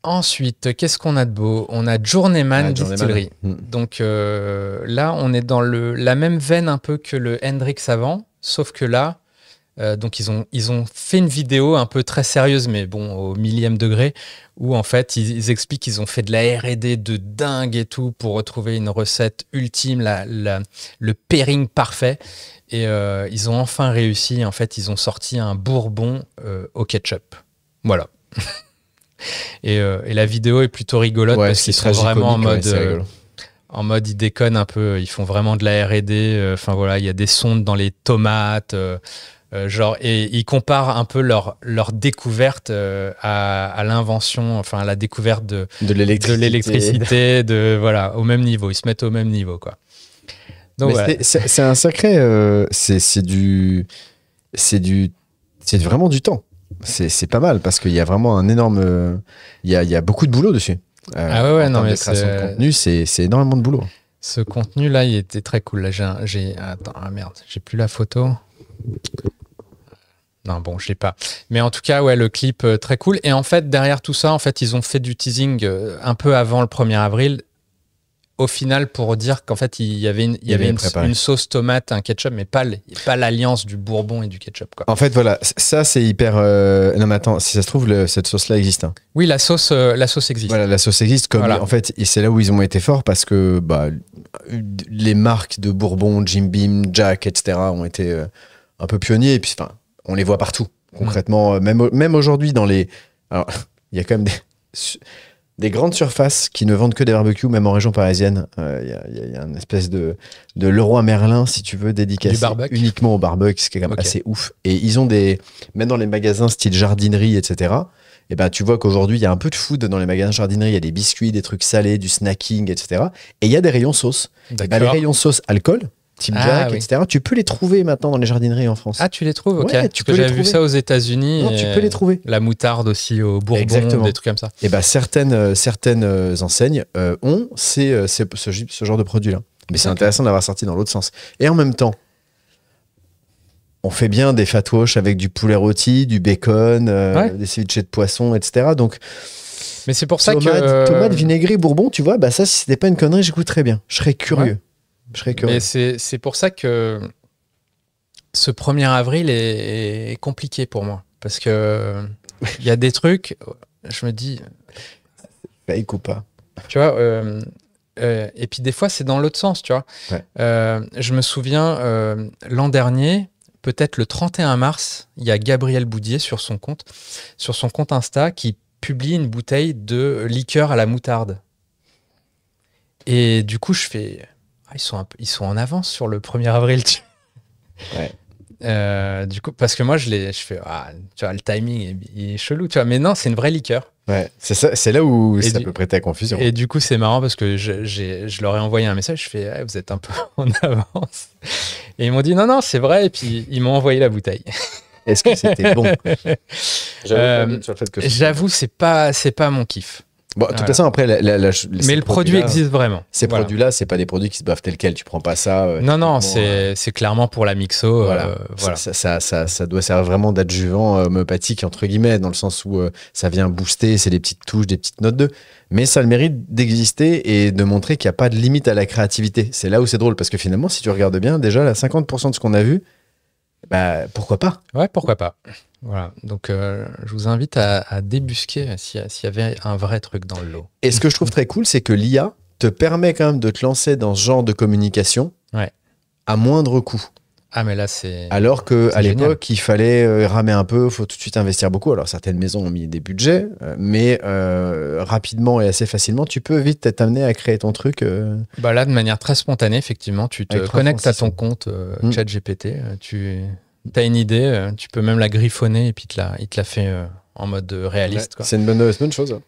Ensuite, qu'est-ce qu'on a de beau? On a Journeyman Distillery. Donc là, on est dans la même veine un peu que le Hendrix avant, sauf que là, donc ils ont fait une vidéo un peu très sérieuse, mais bon, au millième degré, où en fait, ils expliquent qu'ils ont fait de la R&D de dingue et tout pour retrouver une recette ultime, le pairing parfait. Et ils ont enfin réussi. En fait, ils ont sorti un bourbon au ketchup. Voilà. Et la vidéo est plutôt rigolote parce qu'ils sont vraiment en mode ils déconnent un peu, ils font vraiment de la R&D. Enfin voilà, il y a des sondes dans les tomates, et ils comparent un peu leur découverte à l'invention, enfin à la découverte de l'électricité, voilà, au même niveau. Ils se mettent au même niveau, quoi. Donc ouais. C'est un sacré, c'est vraiment du temps. C'est pas mal parce qu'il y a vraiment un énorme, il y a beaucoup de boulot dessus. Non mais création de contenu, c'est énormément de boulot. Ce contenu là, il était très cool. Là, merde, j'ai plus la photo. Non, bon, je l'ai pas. Mais en tout cas, ouais, le clip très cool. Et en fait, derrière tout ça, en fait, ils ont fait du teasing un peu avant le 1er avril. Au final, pour dire qu'en fait, il y avait une sauce tomate, un ketchup, mais pas l'alliance du bourbon et du ketchup, quoi. En fait, voilà, ça c'est hyper. Non, mais attends, si ça se trouve, cette sauce-là existe. Hein. Oui, la sauce existe. Voilà, la sauce existe. En fait, et c'est là où ils ont été forts parce que les marques de bourbon, Jim Beam, Jack, etc., ont été un peu pionniers. Et puis, on les voit partout. Concrètement, même aujourd'hui, dans les. Alors, il y a quand même des grandes surfaces qui ne vendent que des barbecues, même en région parisienne. Il y a une espèce de Leroy Merlin, si tu veux, dédicacé uniquement au barbecue, ce qui est quand même assez ouf. Et ils ont même dans les magasins style jardinerie, etc., et ben, tu vois qu'aujourd'hui, il y a un peu de food dans les magasins jardinerie. Il y a des biscuits, des trucs salés, du snacking, etc. Et il y a des rayons sauce. Les rayons sauce alcool, type Jack, etc., tu peux les trouver maintenant dans les jardineries en France. Ah, tu les trouves? Ok. Ouais, j'avais vu ça aux États-Unis. Non, tu peux les trouver. La moutarde aussi au bourbon, des trucs comme ça. Et ben, certaines enseignes ont ce genre de produit-là. Mais c'est intéressant d'avoir sorti dans l'autre sens. Et en même temps, on fait bien des fat wash avec du poulet rôti, du bacon, des ceviches de poisson, etc. Donc, mais c'est pour ça que tomate vinaigrée bourbon, tu vois, ça, si c'était pas une connerie, j'écouterais bien. Je serais curieux. Ouais. Mais c'est pour ça que ce 1er avril est compliqué pour moi. Parce que il y a des trucs, je me dis... Fake ou pas. Tu vois, et puis des fois, c'est dans l'autre sens, tu vois. Ouais. Je me souviens, l'an dernier, peut-être le 31 mars, il y a Gabriel Boudier sur son compte Insta qui publie une bouteille de liqueur à la moutarde. Et du coup, je fais... ils sont en avance sur le 1er avril. Ouais. Du coup, parce que moi, je fais... tu vois, le timing, il est chelou. Tu vois, mais non, c'est une vraie liqueur. Ouais, c'est là où ça peut prêter à confusion. Et du coup, c'est marrant parce que je leur ai envoyé un message. Je fais, vous êtes un peu en avance. Et ils m'ont dit, non, c'est vrai. Et puis, ils m'ont envoyé la bouteille. Est-ce que c'était bon? J'avoue, c'est pas mon kiff. Bon, de toute façon, après, mais le produit existe vraiment. Ces produits-là, c'est pas des produits qui se boivent tels quels. Tu prends pas ça. Non, c'est clairement pour la mixo. Voilà. Ça doit servir vraiment d'adjuvant homéopathique, entre guillemets, dans le sens où ça vient booster, c'est des petites touches, des petites notes mais ça a le mérite d'exister et de montrer qu'il n'y a pas de limite à la créativité. C'est là où c'est drôle, parce que finalement, si tu regardes bien, déjà, là, 50% de ce qu'on a vu, bah, pourquoi pas? Ouais, pourquoi pas. Voilà, donc je vous invite à débusquer s'il y avait un vrai truc dans le lot. Et ce que je trouve très cool, c'est que l'IA te permet quand même de te lancer dans ce genre de communication à moindre coût. Ah, mais là, c'est... Alors qu'à l'époque, il fallait ramer un peu, il faut tout de suite investir beaucoup. Alors, certaines maisons ont mis des budgets, mais rapidement et assez facilement, tu peux vite être amené à créer ton truc. Bah là, de manière très spontanée, effectivement, tu te connectes à ton compte ChatGPT, tu as une idée, tu peux même la griffonner et puis il te la fait en mode réaliste. C'est une bonne chose.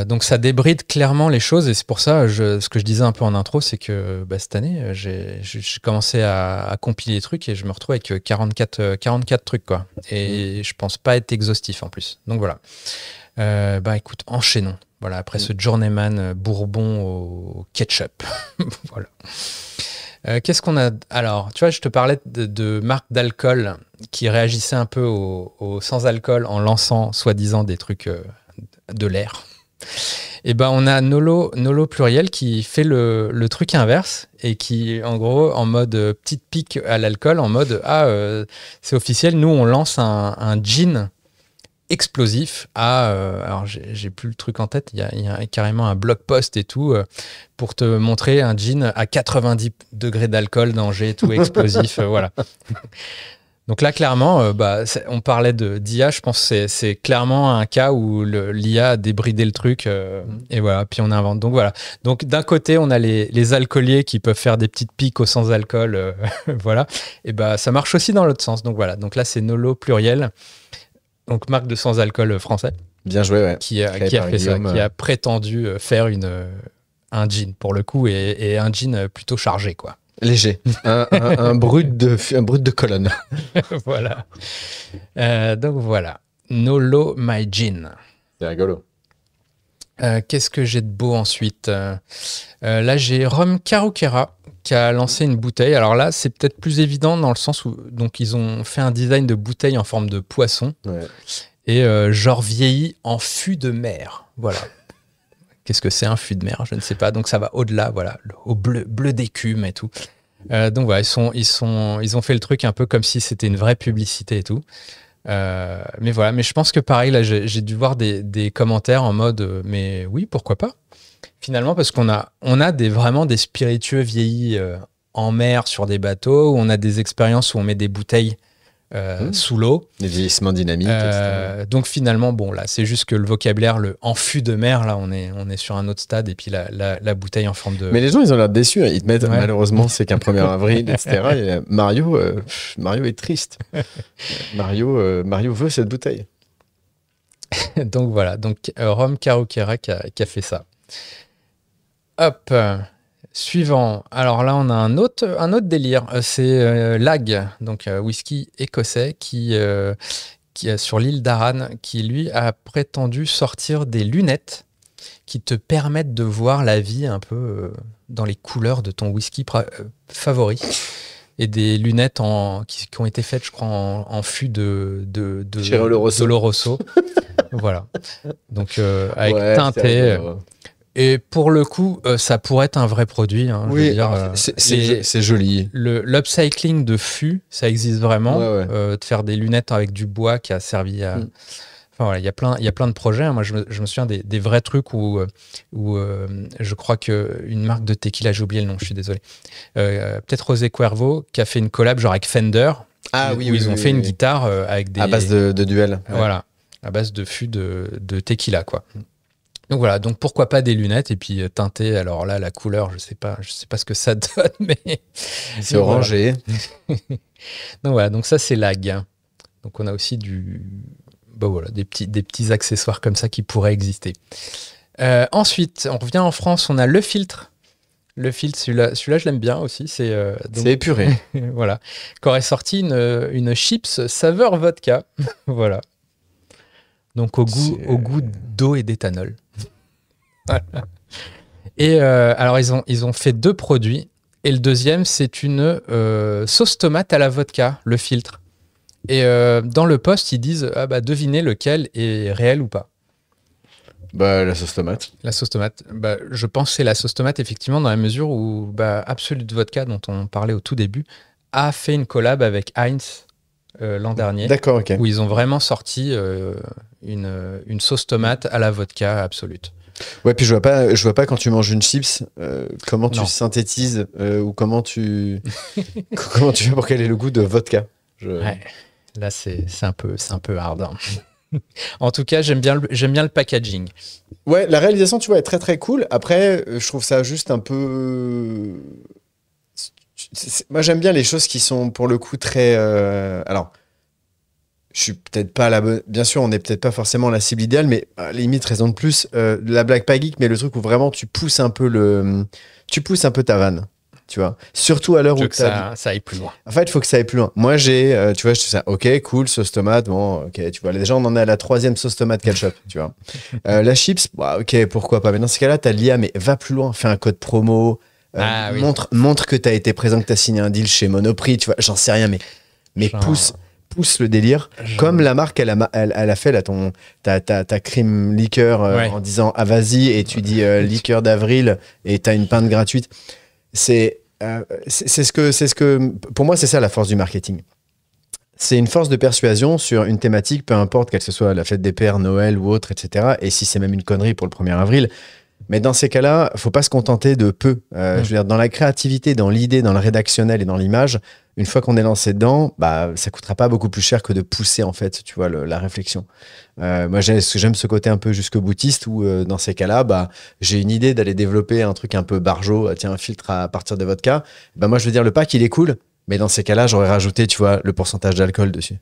Donc ça débride clairement les choses et c'est pour ça, ce que je disais un peu en intro, c'est que cette année, j'ai commencé à compiler les trucs et je me retrouve avec 44 trucs, quoi. Et je pense pas être exhaustif en plus. Donc voilà. Écoute, enchaînons. Voilà, après ce Journeyman bourbon au ketchup. Voilà. Qu'est-ce qu'on a? Alors, tu vois, je te parlais de marques d'alcool qui réagissaient un peu au sans-alcool en lançant soi-disant des trucs de l'air. Et on a Nolo Pluriel qui fait le truc inverse et qui, en gros, en mode petite pique à l'alcool, en mode c'est officiel, nous on lance un gin explosif alors j'ai plus le truc en tête, il y a carrément un blog post et tout pour te montrer un gin à 90 degrés d'alcool, danger, tout explosif, voilà. Donc là, clairement, on parlait d'IA, je pense que c'est clairement un cas où l'IA a débridé le truc et voilà, puis on invente. Donc voilà. Donc d'un côté, on a les alcooliers qui peuvent faire des petites piques au sans-alcool, voilà. Et ça marche aussi dans l'autre sens. Donc voilà. Donc là, c'est Nolo Pluriel, donc marque de sans-alcool français. Bien joué, ouais. Qui a fait ça, qui a prétendu faire un gin pour le coup et un gin plutôt chargé, quoi. Léger, un brut de colonne. Voilà. Donc voilà, Nolo My Gin. C'est rigolo. Qu'est-ce que j'ai de beau ensuite? Là, j'ai Rhum Carukera qui a lancé une bouteille. Alors là, c'est peut-être plus évident dans le sens où donc ils ont fait un design de bouteille en forme de poisson et genre vieilli en fût de mer. Voilà. Qu'est-ce que c'est un fût de mer? Je ne sais pas. Donc ça va au-delà, voilà, au bleu d'écume et tout. Donc voilà, ils ont fait le truc un peu comme si c'était une vraie publicité et tout. Mais voilà, mais je pense que pareil, là, j'ai dû voir des commentaires en mode mais oui, pourquoi pas? Finalement, parce qu'on a vraiment des spiritueux vieillis en mer sur des bateaux, où on a des expériences où on met des bouteilles sous l'eau. Des vieillissements dynamiques, etc. Donc finalement, bon, là, c'est juste que le vocabulaire, le en fût de mer, là, on est sur un autre stade, et puis la bouteille en forme de... Mais les gens, ils ont l'air déçus. Hein. Ils te mettent, malheureusement, c'est qu'un 1er avril, etc. Et Mario est triste. Mario veut cette bouteille. Donc voilà, donc Rhum Carukera qui a fait ça. Hop, suivant. Alors là, on a un autre délire. C'est Lag, donc whisky écossais qui est sur l'île d'Arran, qui lui a prétendu sortir des lunettes qui te permettent de voir la vie un peu dans les couleurs de ton whisky favori. Et des lunettes qui ont été faites, je crois, en fût de l'Oloroso. Voilà. Donc avec teinté. Et pour le coup, ça pourrait être un vrai produit. Hein, oui, c'est joli. L'upcycling de fût, ça existe vraiment. De faire des lunettes avec du bois qui a servi à... Enfin, voilà, il y a plein de projets. Hein. Moi, je me souviens des vrais trucs où je crois qu'une marque de tequila, j'ai oublié le nom, je suis désolé. Peut-être Rosé Cuervo, qui a fait une collab genre avec Fender. Ah où oui, ils ont fait une guitare avec des... À base de duel. Voilà, à base de fût de tequila, quoi. Donc voilà, donc pourquoi pas des lunettes et puis teinter. Alors là, la couleur, je sais pas ce que ça donne, mais C'est orangé. donc voilà, donc ça c'est lag. Donc on a aussi voilà, des petits accessoires comme ça qui pourraient exister. Ensuite, on revient en France, on a le filtre. Le filtre, celui-là, je l'aime bien aussi. C'est épuré. Voilà, qu'aurait sorti une chips saveur vodka. Voilà. Donc au goût d'eau et d'éthanol. Voilà. Et alors ils ont fait 2 produits. Et le deuxième, c'est une sauce tomate à la vodka, le filtre. Et dans le post, ils disent devinez lequel est réel ou pas. La sauce tomate. La sauce tomate. Je pense que c'est la sauce tomate, effectivement, dans la mesure où Absolut Vodka, dont on parlait au tout début, a fait une collab avec Heinz l'an dernier. D'accord, ok. Où ils ont vraiment sorti une sauce tomate à la vodka absolute. Ouais, puis je vois pas quand tu manges une chips, comment tu synthétises ou comment tu fais pour quel est le goût de vodka. Ouais. Là, c'est un peu hard. Hein. En tout cas, j'aime bien le packaging. Ouais, la réalisation, tu vois, est très très cool. Après, je trouve ça juste un peu... Moi, j'aime bien les choses qui sont pour le coup très... Alors, je suis peut-être pas la bonne... Bien sûr, on n'est peut-être pas forcément la cible idéale, mais à la limite, raison de plus, la blague pas geek, mais le truc où vraiment tu pousses un peu ta vanne. Tu vois, surtout à l'heure où ça aille plus loin. En fait, il faut que ça aille plus loin. Moi, tu vois, je trouve ça, ok, cool, sauce tomate, bon, ok, tu vois, déjà, on en est à la 3e sauce tomate ketchup, tu vois. La chips, ok, pourquoi pas. Mais dans ce cas-là, t'as l'IA, mais va plus loin, fais un code promo, oui. montre que t'as été présent, que t'as signé un deal chez Monoprix, tu vois, j'en sais rien, mais pousse le délire. Comme la marque, elle a fait là, ta crime liqueur en disant, ah, vas-y, et tu dis liqueur d'avril, et t'as une pinte gratuite. C'est ce que pour moi c'est ça la force du marketing. C'est une force de persuasion sur une thématique, peu importe qu'elle soit la fête des pères, Noël ou autre, etc. Et si c'est même une connerie pour le 1er avril. Mais dans ces cas-là, faut pas se contenter de peu. Je veux dire, dans la créativité, dans l'idée, dans le rédactionnel et dans l'image, une fois qu'on est lancé dedans, ça coûtera pas beaucoup plus cher que de pousser en fait, tu vois, la réflexion. Moi, j'aime ce côté un peu jusque boutiste où dans ces cas-là, j'ai une idée d'aller développer un truc un peu barjo, tiens, un filtre à partir de vodka. Moi, je veux dire, le pack, il est cool. Mais dans ces cas-là, j'aurais rajouté, tu vois, le pourcentage d'alcool dessus.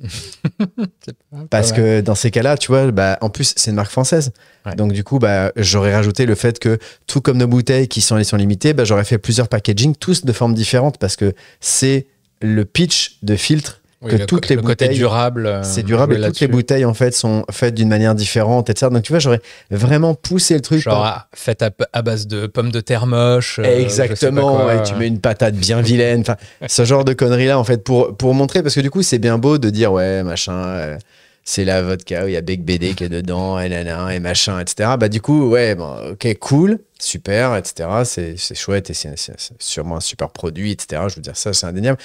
Parce que dans ces cas-là, tu vois, en plus, c'est une marque française. Ouais. Donc, du coup, j'aurais rajouté le fait que, tout comme nos bouteilles qui sont éditions limitées, j'aurais fait plusieurs packaging, tous de formes différentes, parce que c'est le pitch de filtre que toutes les bouteilles... côté durable. C'est durable et toutes les bouteilles, en fait, sont faites d'une manière différente, etc. Donc, tu vois, j'aurais vraiment poussé le truc. Genre, faites à base de pommes de terre moches. Exactement, et tu mets une patate bien vilaine. Enfin, ce genre de conneries-là, en fait, pour montrer, parce que du coup, c'est bien beau de dire, ouais, machin, c'est la vodka où il y a Bec BD qui est dedans, et machin, etc. Du coup, ouais, ok, cool, super, etc. C'est chouette et c'est sûrement un super produit, etc. Je veux dire, ça, c'est indéniable.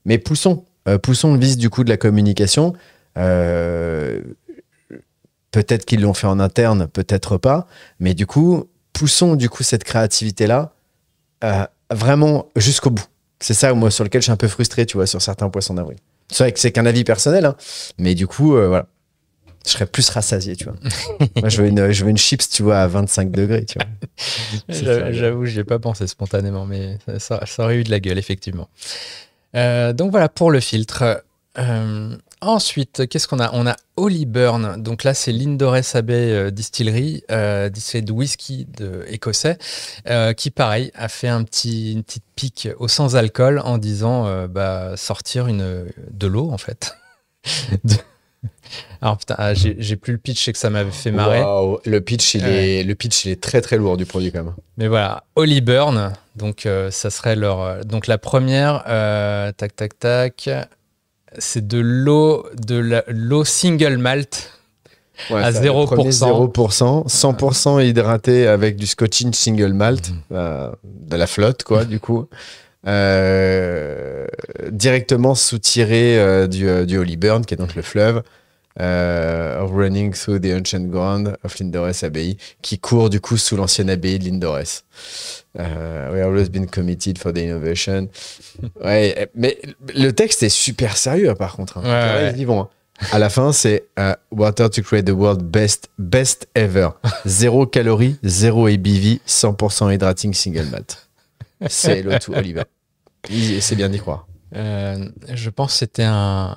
Mais poussons le vice du coup de la communication. Peut-être qu'ils l'ont fait en interne, peut-être pas. Mais du coup, poussons du coup cette créativité-là vraiment jusqu'au bout. C'est ça, moi, sur lequel je suis un peu frustré, tu vois, sur certains poissons d'avril. C'est vrai que c'est qu'un avis personnel, hein, mais du coup, voilà. Je serais plus rassasié, tu vois. Moi, je veux une chips, tu vois, à 25 degrés, tu vois. J'avoue, j'y ai pas pensé spontanément, mais ça aurait eu de la gueule, effectivement. Donc voilà pour le filtre. Ensuite, qu'est-ce qu'on a? On a Holy Burn. Donc là, c'est l'Indores Abbey Distillery, distillerie de whisky écossais, qui, pareil, a fait une petite pique au sans-alcool en disant sortir de l'eau, en fait. Alors putain, j'ai plus le pitch, c'est que ça m'avait fait marrer. Wow, le pitch il est très très lourd du produit quand même. Mais voilà, Holy Burn, donc ça serait donc la première, tac, c'est de l'eau single malt à 0%. 0%, 100% hydraté avec du Scotch single malt, de la flotte quoi du coup. Directement soutiré du Holy Burn qui est donc le fleuve. of running through the ancient ground of Lindores Abbey, qui court du coup sous l'ancienne abbaye de Lindores. We have always been committed for the innovation. Ouais, mais le texte est super sérieux par contre. Hein. Ouais. Ils y vont. Hein. À la fin, c'est water to create the world best ever. 0 calories, 0 ABV, 100% hydrating single malt. C'est le tout, Oliver. C'est bien d'y croire. Je pense que c'était un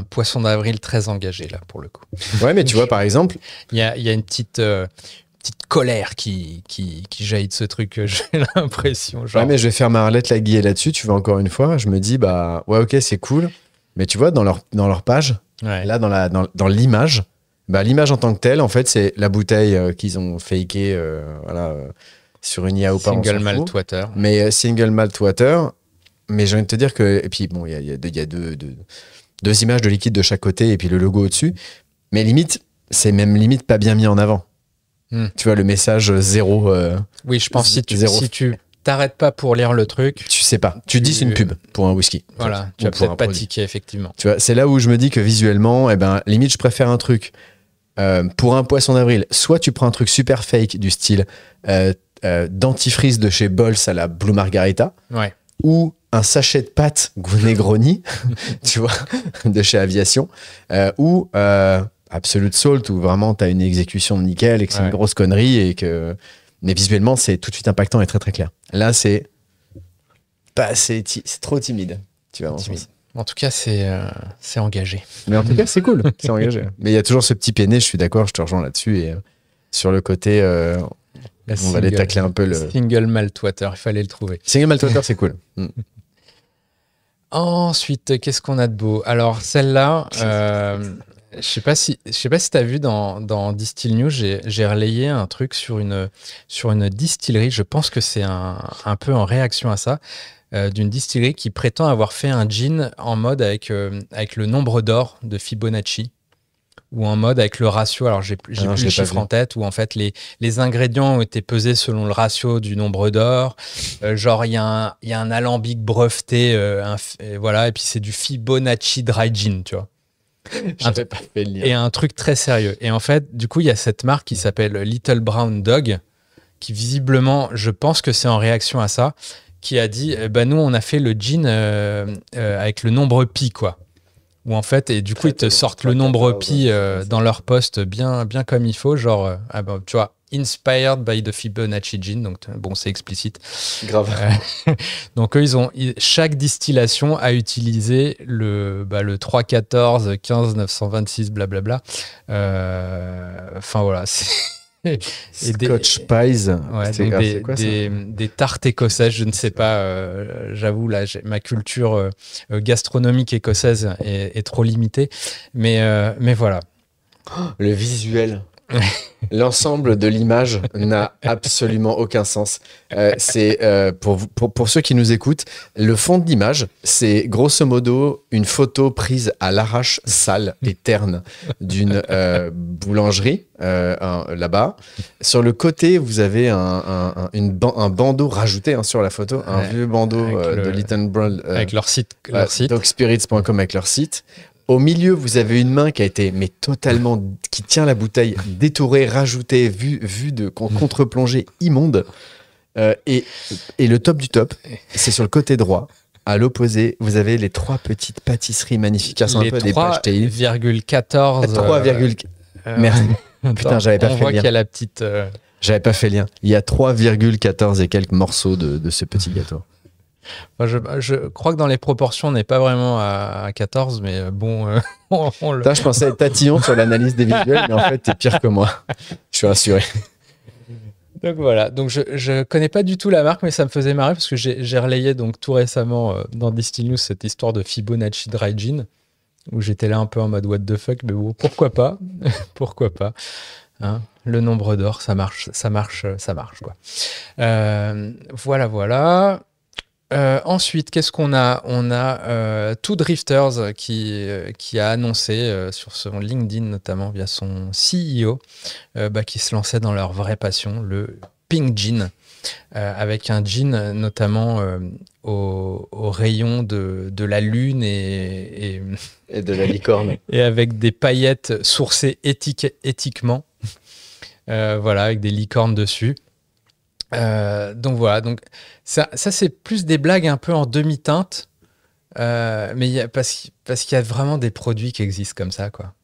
poisson d'avril très engagé, là, pour le coup. Ouais, mais tu vois, par exemple... Il y a une petite colère qui jaillit de ce truc, j'ai l'impression. Genre... Ouais, mais je vais faire Marlette Laguillet là-dessus, tu vois, encore une fois. Je me dis, bah, ouais, ok, c'est cool. Mais tu vois, dans leur page, là, dans l'image, bah, l'image en tant que telle, en fait, c'est la bouteille qu'ils ont faké sur une IAO. Single malt water. Mais single malt water... Mais j'ai envie de te dire que... Et puis, bon, il y a deux images de liquide de chaque côté et puis le logo au-dessus. Mais limite, c'est même limite pas bien mis en avant. Tu vois, le message zéro... oui, je pense que si tu t'arrêtes pas pour lire le truc... Tu sais pas. Tu dis c'est une pub pour un whisky. Voilà, tu vas peut-être pas tiquer, effectivement. Tu vois, c'est là où je me dis que visuellement, eh ben, limite, je préfère un truc pour un poisson d'avril. Soit tu prends un truc super fake du style dentifrice de chez Bols à la Blue Margarita. Ouais. Ou un sachet de pâtes Negroni, tu vois, de chez Aviation, ou Absolute Salt, où vraiment tu as une exécution nickel et que c'est une grosse connerie, et que... mais visuellement, c'est tout de suite impactant et très très clair. Là, c'est trop timide. Tu vois, en tout cas, c'est engagé. Mais en tout cas, c'est cool, c'est engagé. Mais il y a toujours ce petit peiné, je suis d'accord, je te rejoins là-dessus, et sur le côté... on va aller tacler un peu le... Single malt water, il fallait le trouver. Single malt water, c'est cool. Ensuite, qu'est-ce qu'on a de beau? Alors, celle-là, je sais pas si tu as vu dans Distill News, j'ai relayé un truc sur une distillerie. Je pense que c'est un peu en réaction à ça, d'une distillerie qui prétend avoir fait un gin en mode avec le nombre d'or de Fibonacci. Ou en mode avec le ratio, alors j'ai plus le chiffre en tête, où en fait les ingrédients ont été pesés selon le ratio du nombre d'or. Genre il y a un alambic breveté, voilà, et puis c'est du Fibonacci Dry Gin, tu vois. J'avais pas fait le lien. Et un truc très sérieux. Et en fait, du coup, il y a cette marque qui s'appelle Little Brown Dog, qui visiblement, je pense que c'est en réaction à ça, qui a dit, nous on a fait le gin avec le nombre pi, quoi. Où en fait, et du coup, ils te sortent le nombre pi dans leur post bien comme il faut, genre, tu vois, inspired by the Fibonacci gin, donc bon, c'est explicite. Grave. Donc eux, chaque distillation a utilisé le 314, 15, 926, blablabla. Enfin voilà, c'est... Scotch Pies. Ouais, des tartes écossaises, je ne sais pas, j'avoue, là, ma culture gastronomique écossaise est trop limitée, mais voilà. Le visuel. L'ensemble de l'image n'a absolument aucun sens. C'est pour ceux qui nous écoutent, le fond de l'image, c'est grosso modo une photo prise à l'arrache, sale et terne, d'une boulangerie là-bas. Sur le côté, vous avez un bandeau rajouté sur la photo, un vieux bandeau de Little Brown avec leur site, dogspirits.com avec leur site. Au milieu, vous avez une main qui a été totalement, qui tient la bouteille détourée, rajoutée, vue de contre-plongée immonde. Et le top du top, c'est sur le côté droit. À l'opposé, vous avez les 3 petites pâtisseries magnifiques. Les 3,14. Merci. Putain, j'avais pas fait le lien. On voit qu'il y a la petite... J'avais pas fait le lien. Il y a 3,14 et quelques morceaux de ce petit gâteau. Je crois que dans les proportions, on n'est pas vraiment à 14, mais bon... Je pensais être tatillon sur l'analyse des visuels, mais en fait, t'es pire que moi. Je suis rassuré. Donc voilà, donc je connais pas du tout la marque, mais ça me faisait marrer parce que j'ai relayé donc tout récemment dans Distill News cette histoire de Fibonacci Dry Gin, où j'étais là un peu en mode what the fuck, mais bon, pourquoi pas. Pourquoi pas. Hein, le nombre d'or, ça marche quoi. Voilà. Ensuite, qu'est-ce qu'on a? On a Two Drifters qui a annoncé sur son LinkedIn, notamment via son CEO, qui se lançait dans leur vraie passion, le Pink Gin. avec un jean notamment au rayon de la lune et de la licorne. Et avec des paillettes sourcées éthiquement. Voilà, avec des licornes dessus. Donc voilà, donc ça c'est plus des blagues un peu en demi-teinte, mais parce qu'il y a vraiment des produits qui existent comme ça, quoi.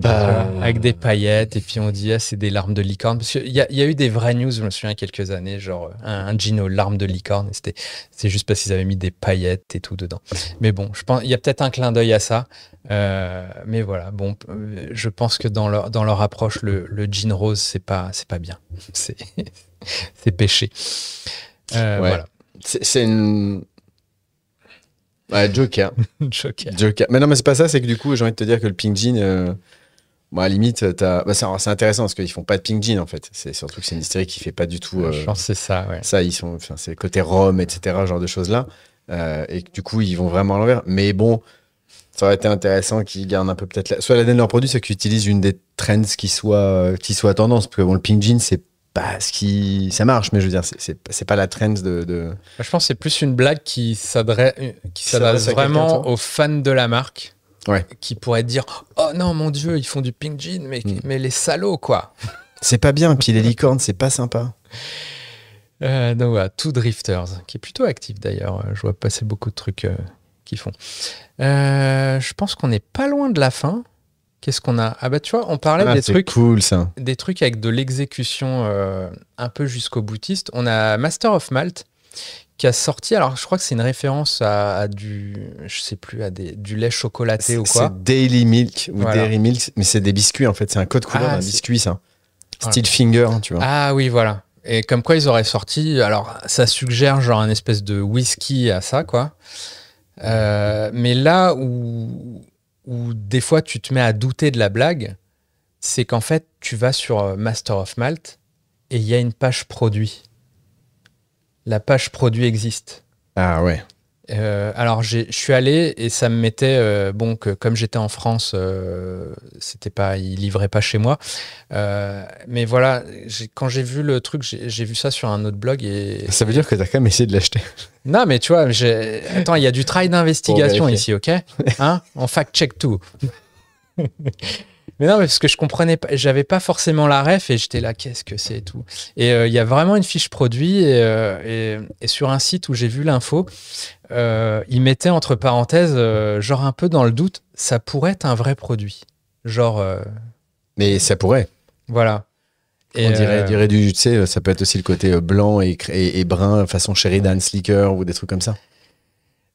Avec des paillettes, et puis on dit c'est des larmes de licorne. Parce qu'il y a eu des vraies news, je me souviens, il y a quelques années, genre un jean aux larmes de licorne, et c'est juste parce qu'ils avaient mis des paillettes et tout dedans. Mais bon, je pense il y a peut-être un clin d'œil à ça. Mais voilà, bon, je pense que dans leur approche, le jean rose, c'est pas bien. C'est péché. Voilà. C'est une... Ouais, Joker. Joker. Mais non, mais c'est pas ça, c'est que du coup, j'ai envie de te dire que le pink jean, à la limite, c'est intéressant parce qu'ils font pas de pink jean en fait. C'est surtout que c'est une distillerie qui fait pas du tout. Je pense que c'est ça, ouais. Ça, c'est le côté rhum, etc., genre de choses-là. Et que, du coup, ils vont vraiment à l'envers. Mais bon, ça aurait été intéressant qu'ils gardent un peu peut-être. Soit l'ADN de leur produit, c'est qu'ils utilisent une des trends qui soit tendance. Parce que bon, le pink jean, c'est pas ce qui. Ça marche, mais je veux dire, c'est pas la trend de. Je pense que c'est plus une blague qui s'adresse vraiment aux fans de la marque. Ouais. Qui pourraient dire oh non, mon Dieu, ils font du pink jean, mais les salauds, quoi. C'est pas bien. Puis les licornes, c'est pas sympa. Donc voilà, Two Drifters, qui est plutôt actif d'ailleurs. Je vois passer beaucoup de trucs qu'ils font. Je pense qu'on n'est pas loin de la fin. Qu'est-ce qu'on a? Ah bah tu vois, on parlait des trucs cool, ça. Des trucs avec de l'exécution un peu jusqu'au boutiste. On a Master of Malt qui a sorti, alors je crois que c'est une référence à du, je sais plus, du lait chocolaté ou quoi. C'est Daily Milk ou Dairy Milk, mais c'est des biscuits en fait. C'est un code couleur d'un biscuit, ça. Style finger, tu vois. Ah oui, voilà. Et comme quoi ils auraient sorti, alors ça suggère genre un espèce de whisky à ça, quoi. Mais là où des fois tu te mets à douter de la blague, c'est qu'en fait tu vas sur Master of Malt et il y a une page produit. La page produit existe. Ah ouais. Alors je suis allé et ça me mettait que comme j'étais en France, c'était pas, ils livraient pas chez moi. Mais voilà, quand j'ai vu le truc, j'ai vu ça sur un autre blog et ça veut dire que t'as quand même essayé de l'acheter. Non mais tu vois, attends, il y a du travail d'investigation ici, ok, hein, on fact check tout. Mais non, mais parce que je comprenais pas, j'avais pas forcément la ref et j'étais là, qu'est-ce que c'est et tout. Et il y a vraiment une fiche produit et sur un site où j'ai vu l'info, ils mettaient entre parenthèses, genre un peu dans le doute, ça pourrait être un vrai produit. Genre. Mais ça pourrait. Voilà. Et on dirait tu sais, ça peut être aussi le côté blanc et brun, façon Sheridan Slicker ou des trucs comme ça.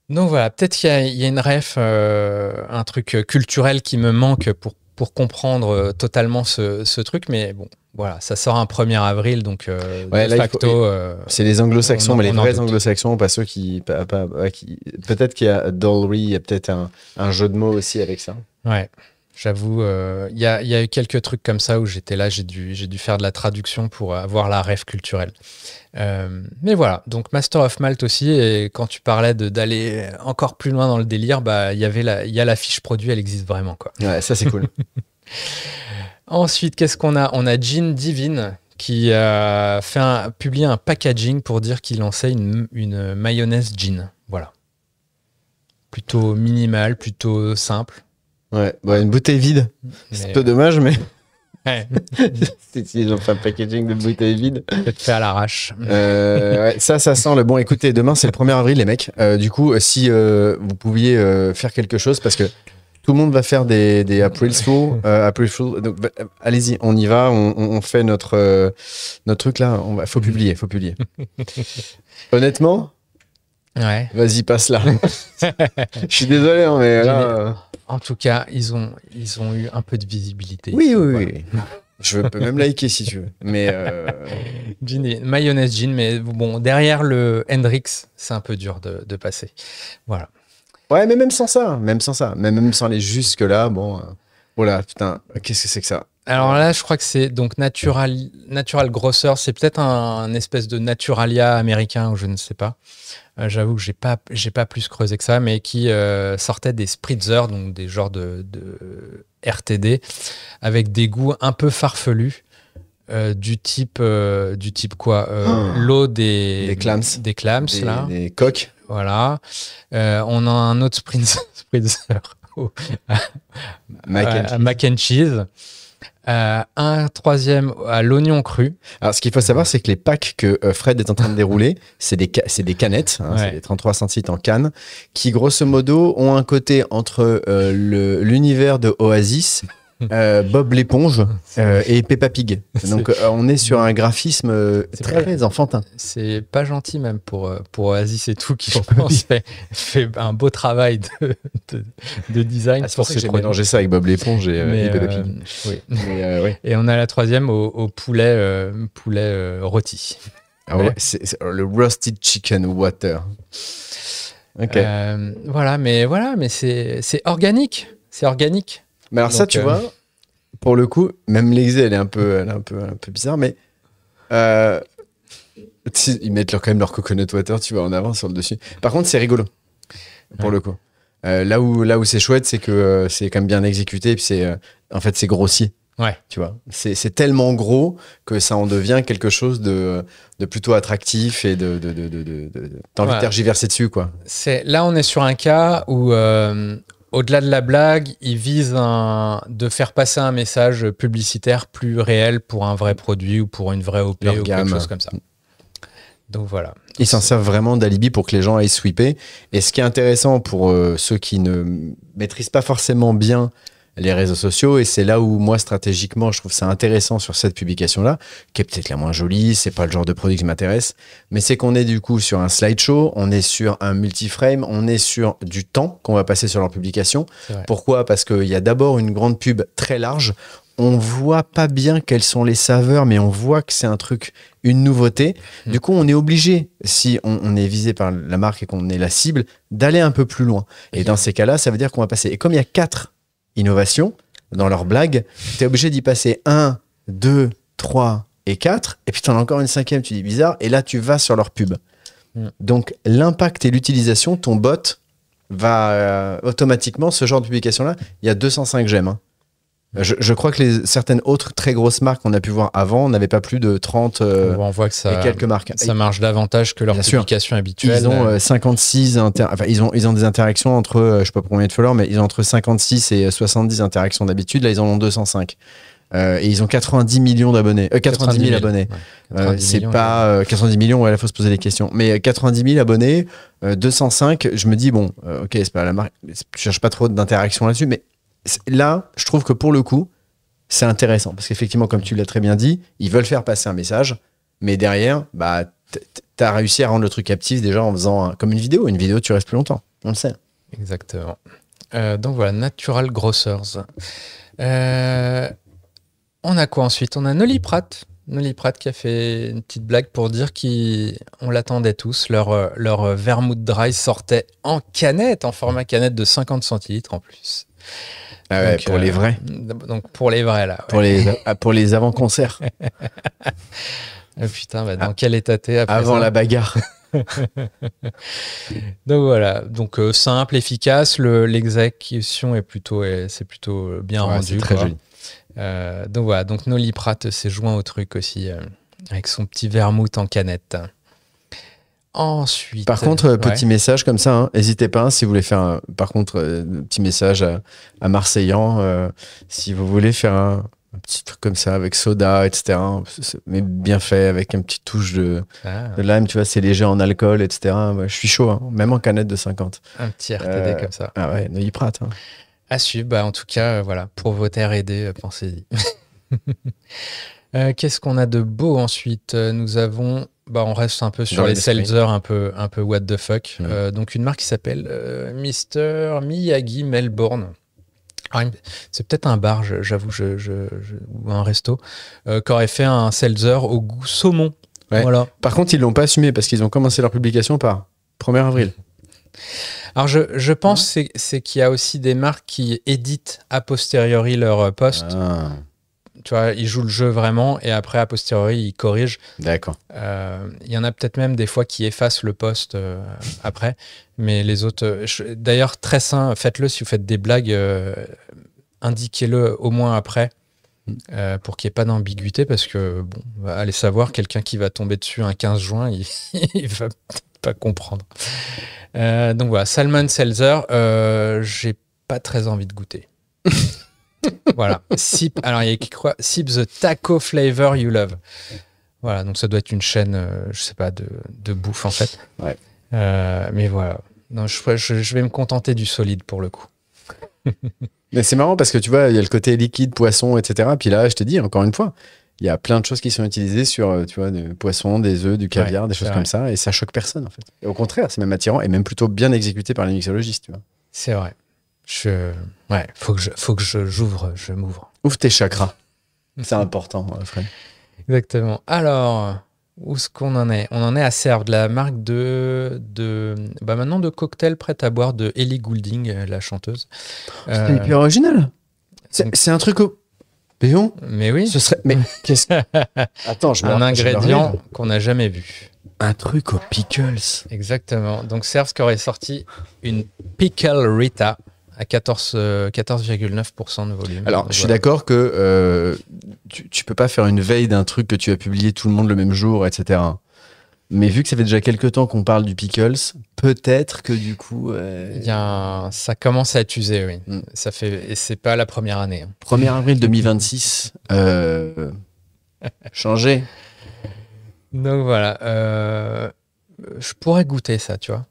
Donc voilà, peut-être qu'il y a une ref, un truc culturel qui me manque pour comprendre totalement ce truc, mais bon, voilà, ça sort un 1er avril, donc de facto... c'est les anglo-saxons, mais les vrais anglo-saxons, pas ceux qui... Peut-être qu'il y a Dollery, il y a peut-être un jeu de mots aussi avec ça. Ouais, j'avoue, il y a eu quelques trucs comme ça où j'étais là, j'ai dû faire de la traduction pour avoir la ref culturelle. Mais voilà, donc Master of Malt aussi, et quand tu parlais d'aller encore plus loin dans le délire, bah, il y a la fiche produit, elle existe vraiment, quoi. Ouais, ça c'est cool. Ensuite, qu'est-ce qu'on a? On a Gin Divine qui a publié un packaging pour dire qu'il lançait une mayonnaise gin. Voilà. Plutôt minimal, plutôt simple. Ouais, une bouteille vide. C'est un peu dommage, mais... Ouais. Ils ont fait un packaging de bouteilles vides. Peut-être fait à l'arrache. Ouais, ça sent le bon. Écoutez, demain c'est le 1er avril, les mecs. Du coup, si vous pouviez faire quelque chose, parce que tout le monde va faire des April Fool. Donc, allez-y, on y va. On fait notre truc là. Faut publier. Honnêtement, ouais. Vas-y, passe là. Je suis désolé, hein, mais là. En tout cas, ils ont eu un peu de visibilité. Oui. Je peux même liker si tu veux. Mais mayonnaise gin, mais bon, derrière le Hendrix, c'est un peu dur de passer. Voilà. Ouais, mais même sans ça, même sans aller jusque-là, bon. Voilà, putain, qu'est-ce que c'est que ça? Alors là, je crois que c'est donc Natural Grosser. C'est peut-être un espèce de Naturalia américain ou je ne sais pas. J'avoue que j'ai pas plus creusé que ça, mais qui sortait des spritzers, donc des genres de RTD, avec des goûts un peu farfelus. du type quoi l'eau des clams. Des clams, là. Des coques. Voilà. On a un autre spritzer mac and cheese. Un troisième à l'oignon cru. Alors, ce qu'il faut savoir, c'est que les packs que Fred est en train de dérouler, c'est des canettes, hein, c'est des 33 centilitres en canne, qui, grosso modo, ont un côté entre l'univers de Oasis, Bob l'éponge et Peppa Pig. Donc, on est sur un graphisme très enfantin. C'est pas gentil, même pour Oasis et tout, qui, je pense, fait un beau travail de design. C'est pour ça que j'ai mélangé ça avec Bob l'éponge et Peppa Pig. Oui. Ouais. Et on a la troisième au poulet rôti. Ah ouais, c'est le roasted chicken water. Ok. Voilà, mais c'est organique. C'est organique. Mais alors, donc, ça, tu vois, pour le coup, même l'exé, elle est un peu bizarre, mais ils mettent quand même leur coconut water, tu vois, en avant sur le dessus. Par contre, c'est rigolo, pour le coup. Là où c'est chouette, c'est que c'est quand même bien exécuté, et puis en fait, c'est grossier. Ouais. Tu vois, c'est tellement gros que ça en devient quelque chose de plutôt attractif et t'as envie de tergiverser dessus, quoi. Là, on est sur un cas où au-delà de la blague, ils visent de faire passer un message publicitaire plus réel pour un vrai produit ou pour une vraie OP ou quelque chose comme ça. Donc voilà. Ils s'en servent vraiment d'alibi pour que les gens aillent sweeper. Et ce qui est intéressant pour ceux qui ne maîtrisent pas forcément bien les réseaux sociaux, et c'est là où moi stratégiquement je trouve ça intéressant sur cette publication-là, qui est peut-être la moins jolie, c'est pas le genre de produit qui m'intéresse, mais c'est qu'on est du coup sur un slideshow, on est sur un multiframe, on est sur du temps qu'on va passer sur leur publication. Pourquoi ? Parce qu'il y a d'abord une grande pub très large, on voit pas bien quelles sont les saveurs, mais on voit que c'est un truc, une nouveauté. Du coup, on est obligé, si on est visé par la marque et qu'on est la cible, d'aller un peu plus loin. Et dans ces cas-là, ça veut dire qu'on va passer. Et comme il y a 4 innovations dans leur blague, tu es obligé d'y passer 1, 2, 3 et 4, et puis tu en as encore une 5e, tu dis bizarre, et là tu vas sur leur pub. Donc l'impact et l'utilisation, ton bot va automatiquement, ce genre de publication-là, il y a 205 j'aime. Hein. Je crois que certaines autres très grosses marques qu'on a pu voir avant n'avaient pas plus de 30 on voit que et quelques marques. Ça marche davantage que leur publication habituelle. Ils ont 56 ils ont des interactions entre, je sais pas pour combien de followers, mais ils ont entre 56 et 70 interactions d'habitude. Là, ils en ont 205. Et ils ont 90 millions d'abonnés. 90 000 abonnés. Ouais. C'est pas 90 millions, ouais, il faut se poser des questions. Mais 90 000 abonnés, 205, je me dis, bon, ok, c'est pas la marque, je cherche pas trop d'interaction là-dessus, mais là, je trouve que pour le coup, c'est intéressant. Parce qu'effectivement, comme tu l'as très bien dit, ils veulent faire passer un message, mais derrière, bah, t'as réussi à rendre le truc captif déjà en faisant comme une vidéo. Une vidéo, tu restes plus longtemps. On le sait. Exactement. Donc voilà, Natural Grocers. On a quoi ensuite ? On a Nolly Pratt. Nolly Pratt qui a fait une petite blague pour dire qu'on l'attendait tous. Leur vermouth dry sortait en canette, en format canette de 50 centilitres en plus. Ah ouais, donc, pour les vrais. Donc pour les vrais, là. Ouais. Pour les avant-concerts. Putain, bah, dans quel état t'es après avant ça la bagarre. Donc voilà, donc simple, efficace, l'exécution c'est plutôt bien rendu. C'est très joli. Donc voilà, donc Nolly Pratt s'est joint au truc aussi avec son petit vermouth en canette. Ensuite. Par contre, petit message comme ça, n'hésitez pas, si vous voulez faire un petit message à Marseillan, si vous voulez faire un petit truc comme ça avec soda, etc. Mais bien fait, avec une petite touche de lime, tu vois, c'est léger en alcool, etc. Je suis chaud, hein, même en canette de 50. Un petit RTD comme ça. Ah ouais, Nolly Pratt. Hein. À suivre, bah, en tout cas, voilà, pour votre R&D, pensez-y. Qu'est-ce qu'on a de beau ensuite ? Nous avons, on reste un peu sur les seltzers un peu what the fuck. Donc une marque qui s'appelle Mr. Miyagi Melbourne. Alors, c'est peut-être un bar, j'avoue, ou un resto, qui aurait fait un seltzer au goût saumon. Ouais. Voilà. Par contre, ils l'ont pas assumé parce qu'ils ont commencé leur publication par 1er avril. Alors je pense c'est qu'il y a aussi des marques qui éditent a posteriori leur post. Tu vois, ils jouent le jeu vraiment et après a posteriori ils corrigent. D'accord. Il y en a peut-être même des fois qui effacent le post après, mais les autres. D'ailleurs très sain, faites-le si vous faites des blagues, indiquez-le au moins après pour qu'il n'y ait pas d'ambiguïté, parce que, bon, allez savoir, quelqu'un qui va tomber dessus un 15 juin, il va pas comprendre. Donc voilà, Salmon Seltzer, j'ai pas très envie de goûter. Voilà. Alors, il y a écrit quoi? Sip the taco flavor you love. Voilà, donc ça doit être une chaîne, je sais pas, de bouffe en fait. Ouais. Mais voilà. Non, je vais me contenter du solide pour le coup. Mais c'est marrant parce que tu vois, il y a le côté liquide, poisson, etc. Puis là, je te dis, encore une fois, il y a plein de choses qui sont utilisées sur, tu vois, du poisson, des œufs, du caviar, des choses comme ça, et ça choque personne en fait. Et au contraire, c'est même attirant et même plutôt bien exécuté par les mixologistes, tu vois. C'est vrai. Ouais, faut que je m'ouvre. Ouvre tes chakras. C'est important, Fred. Exactement. Alors, où est-ce qu'on en est? On en est à Serve, de la marque maintenant de cocktails prêts à boire de Ellie Goulding, la chanteuse. C'est hyper original. C'est un truc au... Péon. Mais oui. Ce serait... Mais qu'est-ce que... Attends, un ingrédient qu'on n'a jamais vu. Un truc aux pickles. Exactement. Donc Serve qui aurait sorti une Pickle Rita à 14,9% de volume. Alors, donc, je suis d'accord que tu peux pas faire une veille d'un truc que tu as publié tout le monde le même jour, etc. Mais vu que ça fait déjà quelques temps qu'on parle du pickles, peut-être que du coup... ça commence à être usé, oui. Et c'est pas la première année. 1er avril 2026, changé. Donc voilà. Je pourrais goûter ça, tu vois.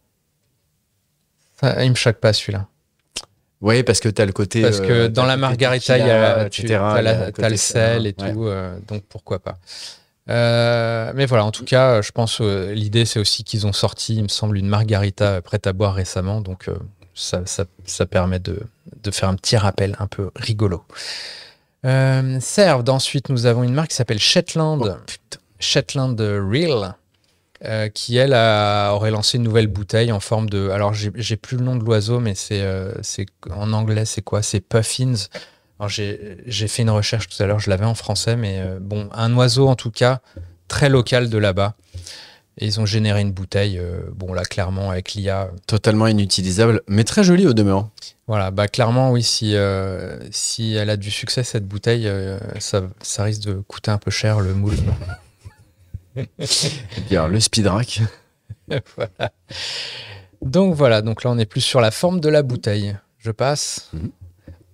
Il me choque pas celui-là. Oui, parce que tu as le côté... Parce que dans la margarita, il y a t'as le sel et ouais. tout, donc pourquoi pas. Mais voilà, en tout cas, je pense l'idée, c'est aussi qu'ils ont sorti, il me semble, une margarita prête à boire récemment, donc ça permet de faire un petit rappel un peu rigolo. Serve, ensuite, nous avons une marque qui s'appelle Shetland, Shetland Real, qui, elle, aurait lancé une nouvelle bouteille en forme de... Alors, j'ai plus le nom de l'oiseau, mais c'est en anglais, c'est quoi? C'est Puffins. Alors, j'ai fait une recherche tout à l'heure, je l'avais en français, mais bon, un oiseau, en tout cas, très local de là-bas. Et ils ont généré une bouteille, bon, là, clairement, avec l'IA. Totalement inutilisable, mais très jolie au demeurant. Voilà, bah clairement, oui, si elle a du succès, cette bouteille, ça risque de coûter un peu cher, le moule. Et alors, le speedrack. Voilà. Donc voilà, donc là on est plus sur la forme de la bouteille. Je passe.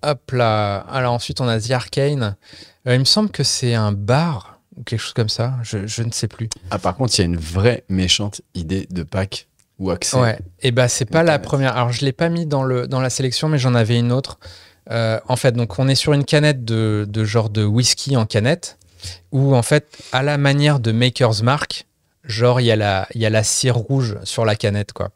Hop là. Alors ensuite on a The Arcane. Il me semble que c'est un bar ou quelque chose comme ça. Je ne sais plus. Ah par contre il y a une vraie méchante idée de pack ou accès. Ouais. Et bah c'est pas la première. Alors je l'ai pas mis dans la sélection, mais j'en avais une autre. En fait, donc on est sur une canette de genre de whisky en canette. Où en fait, à la manière de Maker's Mark, genre il y a la cire rouge sur la canette, quoi.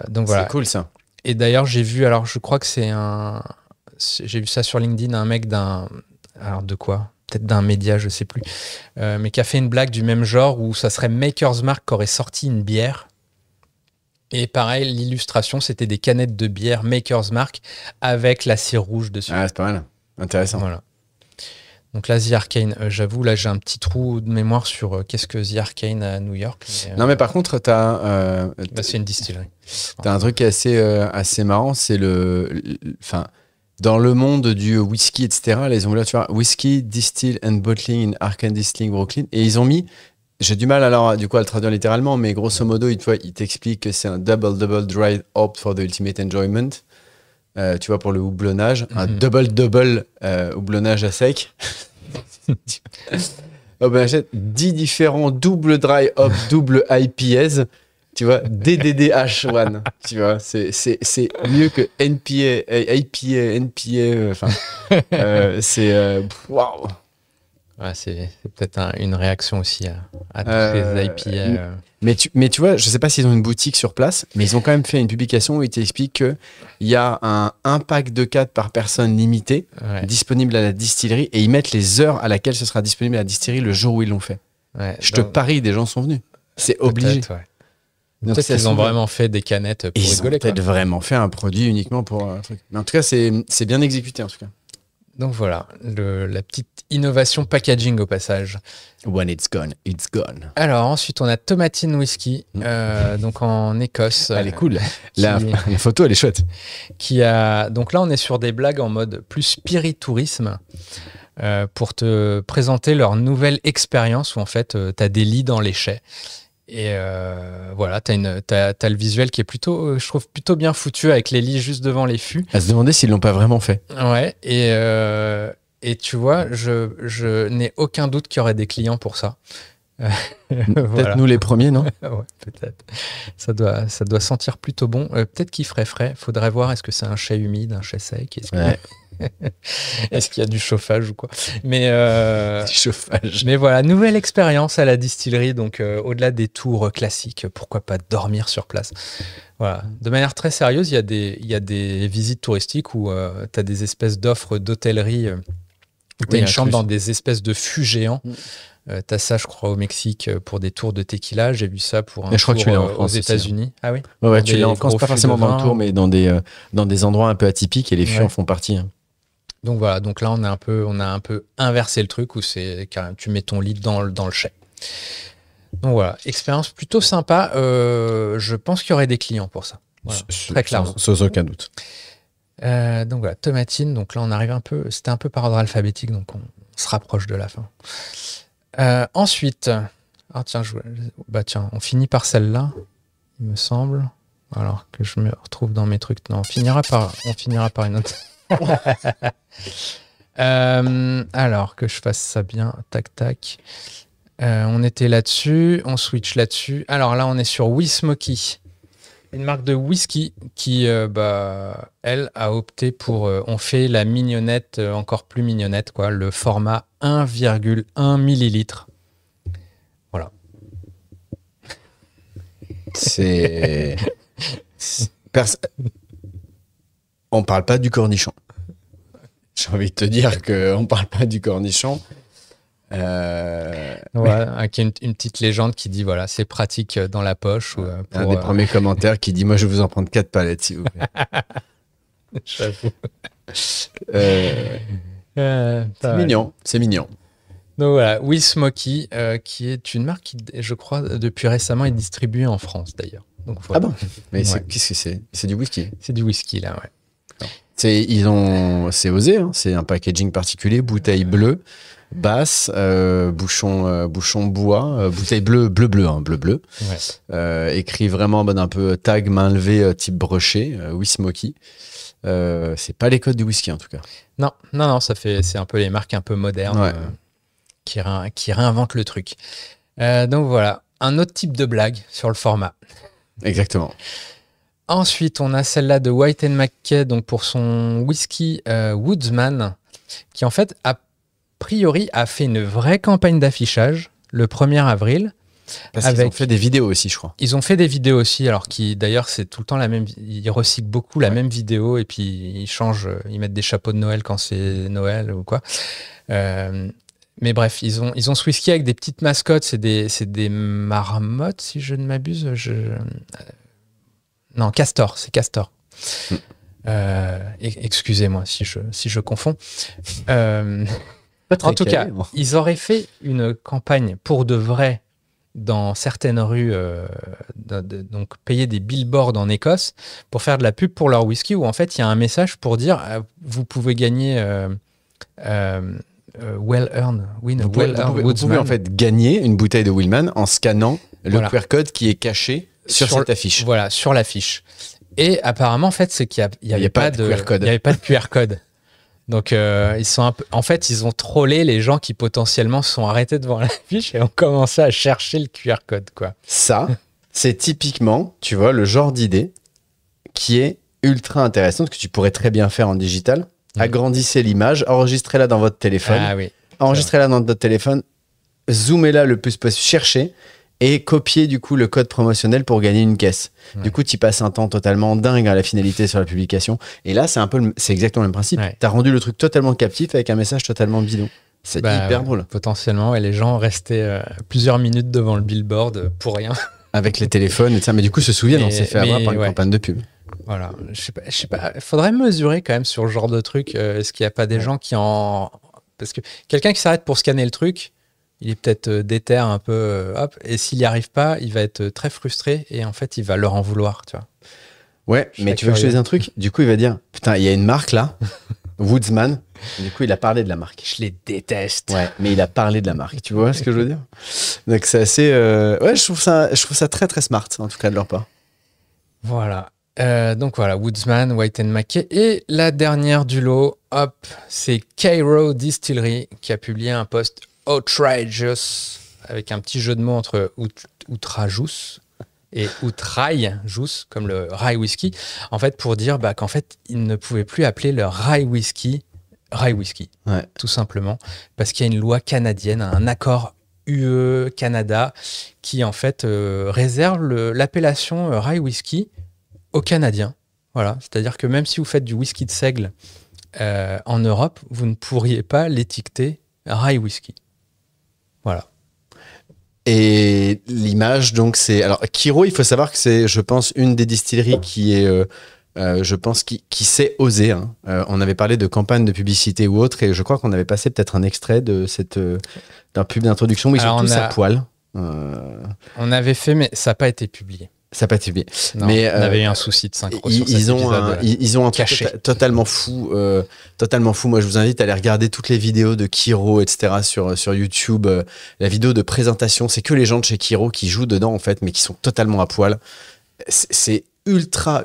Donc voilà. C'est cool ça. Et d'ailleurs j'ai vu, alors je crois que j'ai vu ça sur LinkedIn, un mec alors de quoi? Peut-être d'un média, je sais plus, mais qui a fait une blague du même genre où ça serait Maker's Mark qui aurait sorti une bière. Et pareil, l'illustration c'était des canettes de bière Maker's Mark avec la cire rouge dessus. Ah c'est pas mal, intéressant. Voilà. Donc là, The Arcane, j'avoue, là j'ai un petit trou de mémoire sur qu'est-ce que The Arcane à New York. Non mais par contre, c'est une distillerie. T'as un truc assez marrant, c'est enfin, dans le monde du whisky, etc., les ont là, tu vois, whisky, distill and bottling in Arcane Distilling Brooklyn, et ils ont mis, j'ai du mal alors du coup à le traduire littéralement, mais grosso modo, il t'explique que c'est un double dry hop for the ultimate enjoyment. Tu vois, pour le houblonnage, un double houblonnage à sec. On achète 10 différents double dry hop, double IPAs, tu vois, DDDH1, tu vois, c'est mieux que IPA, NPA, enfin, c'est waouh. Ouais, c'est peut-être une réaction aussi à tous ces IPA. Mais tu vois, je sais pas s'ils ont une boutique sur place, mais ils ont quand même fait une publication où ils t'expliquent qu'il y a un pack de 4 par personne limité disponible à la distillerie et ils mettent les heures à laquelle ce sera disponible à la distillerie le jour où ils l'ont fait. Ouais, te parie, des gens sont venus. C'est obligé. Ouais. Peut-être qu'ils ont vraiment fait des canettes pour rigoler. Ils ont peut-être vraiment fait un produit uniquement pour un truc. Mais en tout cas, c'est bien exécuté en tout cas. Donc voilà, la petite innovation packaging au passage. When it's gone, it's gone. Alors ensuite, on a Tomatine Whisky, donc en Écosse. Elle est cool. La photo, elle est chouette. Donc là, on est sur des blagues en mode plus spiritourisme pour te présenter leur nouvelle expérience où en fait, tu as des lits dans les chais. Et voilà, t'as le visuel qui est plutôt, je trouve, plutôt bien foutu avec les lits juste devant les fûts. À se demander s'ils l'ont pas vraiment fait. Ouais, et tu vois, je n'ai aucun doute qu'il y aurait des clients pour ça. Peut-être voilà. nous les premiers, non? Ouais, peut-être. Ça doit sentir plutôt bon. Peut-être qu'il ferait frais. Faudrait voir, est-ce que c'est un chai humide, un chai sec? Est-ce qu'il y a du chauffage ou quoi? Mais du chauffage. Mais voilà, nouvelle expérience à la distillerie. Donc, au-delà des tours classiques, pourquoi pas dormir sur place? Voilà. De manière très sérieuse, il y a des visites touristiques où tu as des espèces d'offres d'hôtellerie. Tu as une chambre dans des espèces de fûts géants. Tu as ça, je crois, au Mexique pour des tours de tequila. J'ai vu ça pour un tour aux États-Unis. Ah oui? Ouais, tu l'as en France, pas forcément dans le tour, mais dans des endroits un peu atypiques et les fûts en font partie. Hein. Donc voilà, donc là on a un peu inversé le truc où c'est carrément tu mets ton lit dans le chai. Donc voilà, expérience plutôt sympa. Je pense qu'il y aurait des clients pour ça. Voilà, très clairement. Sans aucun doute. Donc voilà, Tomatine. Donc là on arrive c'était un peu par ordre alphabétique, donc on se rapproche de la fin. Ensuite, tiens, on finit par celle-là, il me semble. Alors que je me retrouve dans mes trucs. Non, on finira par une autre. Alors que je fasse ça bien, tac tac. On était là-dessus, on switch là-dessus. Alors là, on est sur Whismoky, une marque de whisky qui, elle, a opté pour. On fait la mignonnette, encore plus mignonnette, quoi, le format 1,1 millilitre. Voilà. On parle pas du cornichon. J'ai envie de te dire qu'on parle pas du cornichon. Avec une petite légende qui dit voilà, c'est pratique dans la poche. Un des premiers commentaires qui dit moi je vais vous en prendre 4 palettes s'il vous plaît. J'avoue. C'est mignon, c'est mignon. Donc voilà, Whismoky, qui est une marque qui, je crois, depuis récemment est distribuée en France d'ailleurs. Donc, voilà. Ah bon? Mais qu'est-ce que c'est? C'est du whisky. C'est du whisky là, ouais. C'est osé, hein. C'est un packaging particulier, bouteille bleue, basse, bouchon bois, bouteille bleu, hein, bleu. Ouais. Écrit vraiment un peu tag main levée type broché, Whismoky. C'est pas les codes du whisky en tout cas. Non, c'est un peu les marques un peu modernes qui réinventent le truc. Donc voilà, un autre type de blague sur le format. Exactement. Ensuite, on a celle-là de White & McKay, donc pour son whisky Woodsman, qui en fait, a priori, a fait une vraie campagne d'affichage le 1er avril. Parce qu'ils ont fait des vidéos aussi, je crois. Ils ont fait des vidéos aussi, alors qui d'ailleurs, c'est tout le temps la même. Ils recyclent beaucoup la même vidéo et puis ils changent, ils mettent des chapeaux de Noël quand c'est Noël ou quoi. Mais bref, ils ont ce whisky avec des petites mascottes, c'est des marmottes, si je ne m'abuse. Non, Castor, c'est Castor. Excusez-moi si je confonds. En tout cas, ils auraient fait une campagne pour de vrai dans certaines rues, donc payer des billboards en Écosse pour faire de la pub pour leur whisky, où en fait il y a un message pour dire vous pouvez gagner well earned. Vous pouvez en fait gagner une bouteille de Wildman en scannant le QR code qui est caché sur cette affiche. Voilà, sur l'affiche. Et apparemment, en fait, c'est qu'il n'y avait pas de QR code. Il n'y avait pas de QR code. Donc, ils sont en fait, ils ont trollé les gens qui potentiellement se sont arrêtés devant l'affiche et ont commencé à chercher le QR code, quoi. Ça, c'est typiquement, tu vois, le genre d'idée qui est ultra intéressante, que tu pourrais très bien faire en digital. Agrandissez l'image, enregistrez-la dans votre téléphone. Ah oui. Enregistrez-la dans votre téléphone, zoomez-la le plus possible, cherchez et copiez du coup le code promotionnel pour gagner une caisse. Ouais. Du coup, tu passes un temps totalement dingue à la finalité sur la publication. Et là, c'est exactement le même principe. Ouais. Tu as rendu le truc totalement captif avec un message totalement bidon. C'est hyper drôle. Potentiellement, et les gens restaient plusieurs minutes devant le billboard pour rien. Avec les téléphones et ça. Mais du coup, se souviennent, on s'est fait avoir par une campagne de pub. Voilà, je sais pas, il faudrait mesurer quand même sur ce genre de truc. Est-ce qu'il n'y a pas des gens qui en... Parce que quelqu'un qui s'arrête pour scanner le truc, il est peut-être déter un peu, hop, et s'il n'y arrive pas, il va être très frustré et en fait, il va leur en vouloir, tu vois. Ouais, mais tu veux que je te dise un truc? Du coup, il va dire, putain, il y a une marque là, Woodsman. Du coup, il a parlé de la marque. Je les déteste. Ouais, mais il a parlé de la marque. Tu vois ce que je veux dire? Donc c'est assez... Ouais, je trouve ça très très smart, en tout cas de leur part. Voilà. Donc voilà, Woodsman, White Mackay. Et la dernière du lot, hop, c'est Cairo Distillery qui a publié un post outrageous avec un petit jeu de mots entre outrageous et outraille-jus, comme le rye whisky, en fait pour dire qu'en fait ils ne pouvaient plus appeler leur rye whisky, Ouais. tout simplement, parce qu'il y a une loi canadienne, un accord UE-Canada qui en fait réserve l'appellation rye whisky aux Canadiens. Voilà, c'est-à-dire que même si vous faites du whisky de seigle en Europe, vous ne pourriez pas l'étiqueter rye whisky. Voilà. Et l'image, donc, c'est... Alors, Kiro, il faut savoir que c'est, je pense, une des distilleries qui est... je pense qui sait oser. Hein. On avait parlé de campagne de publicité ou autre, et je crois qu'on avait passé peut-être un extrait de d'un pub d'introduction où ils sont tous à poil. On avait fait, mais ça n'a pas été publié. Ça n'a pas été publié. Non, mais on avait eu un souci de synchro sur cet épisode. Ils ont un truc totalement fou. Totalement fou. Moi, je vous invite à aller regarder toutes les vidéos de Kiro, etc. sur YouTube. La vidéo de présentation, c'est que les gens de chez Kiro qui jouent dedans, en fait, mais qui sont totalement à poil. C'est ultra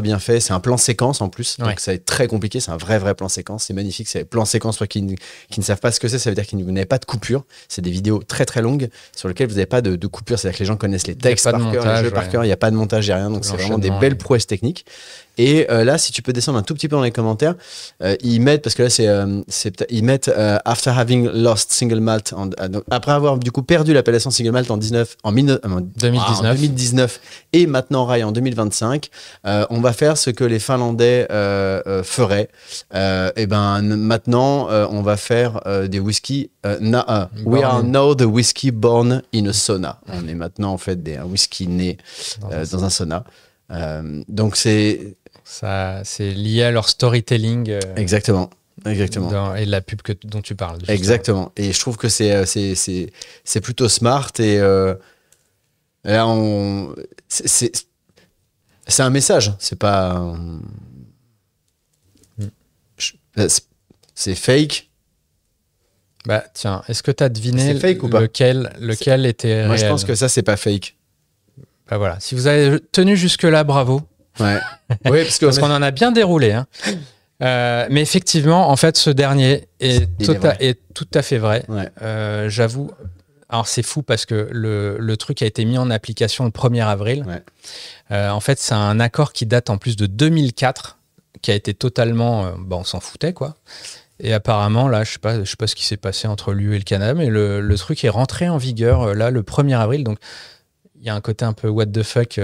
bien fait. C'est un plan séquence en plus, donc ça va être très compliqué. C'est un vrai plan séquence. C'est magnifique. C'est un plan séquence pour qui ne savent pas ce que c'est. Ça veut dire que vous n'avez pas de coupure. C'est des vidéos très longues sur lesquelles vous n'avez pas de coupure. C'est-à-dire que les gens connaissent les textes par cœur, les jeux par cœur. Il n'y a pas de montage, il n'y a rien. Donc c'est vraiment des belles prouesses techniques. Et là, si tu peux descendre un tout petit peu dans les commentaires, ils mettent, parce que là, ils mettent after having lost single malt, après avoir du coup perdu l'appellation single malt en 2019 et maintenant rye en 2025, on va faire ce que les Finlandais feraient. Et ben maintenant, on va faire des whisky. We are now the whiskey born in a sauna. On est maintenant en fait un whisky né dans un sauna. Donc c'est lié à leur storytelling. Exactement. Et la pub dont tu parles. Justement. Exactement. Et je trouve que c'est plutôt smart. Et là, c'est un message. C'est pas. C'est fake. Bah tiens, est-ce que tu as deviné fake ou pas lequel était réel? Moi, je pense que ça, c'est pas fake. Bah voilà. Si vous avez tenu jusque-là, bravo. Ouais. Oui, parce qu'on en a bien déroulé. Hein. Mais effectivement, en fait, ce dernier est tout à fait vrai. Ouais. J'avoue. Alors, c'est fou parce que le truc a été mis en application le 1er avril. Ouais. En fait, c'est un accord qui date en plus de 2004, qui a été totalement... on s'en foutait, quoi. Et apparemment, là, je sais pas ce qui s'est passé entre l'UE et le Canada, mais le truc est rentré en vigueur, là, le 1er avril. Donc, il y a un côté un peu what the fuck,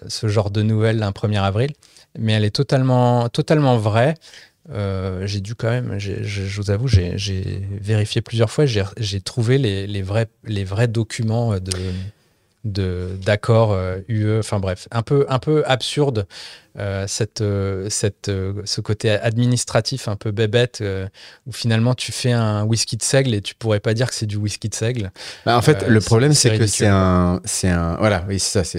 ce genre de nouvelle un 1er avril. Mais elle est totalement vraie. J'ai dû quand même, je vous avoue, j'ai vérifié plusieurs fois. J'ai trouvé les vrais documents d'accord UE. Enfin bref, un peu absurde ce côté administratif un peu bébête où finalement tu fais un whisky de seigle et tu pourrais pas dire que c'est du whisky de seigle. Bah, en fait, le problème c'est que c'est un voilà, oui, c'est ça,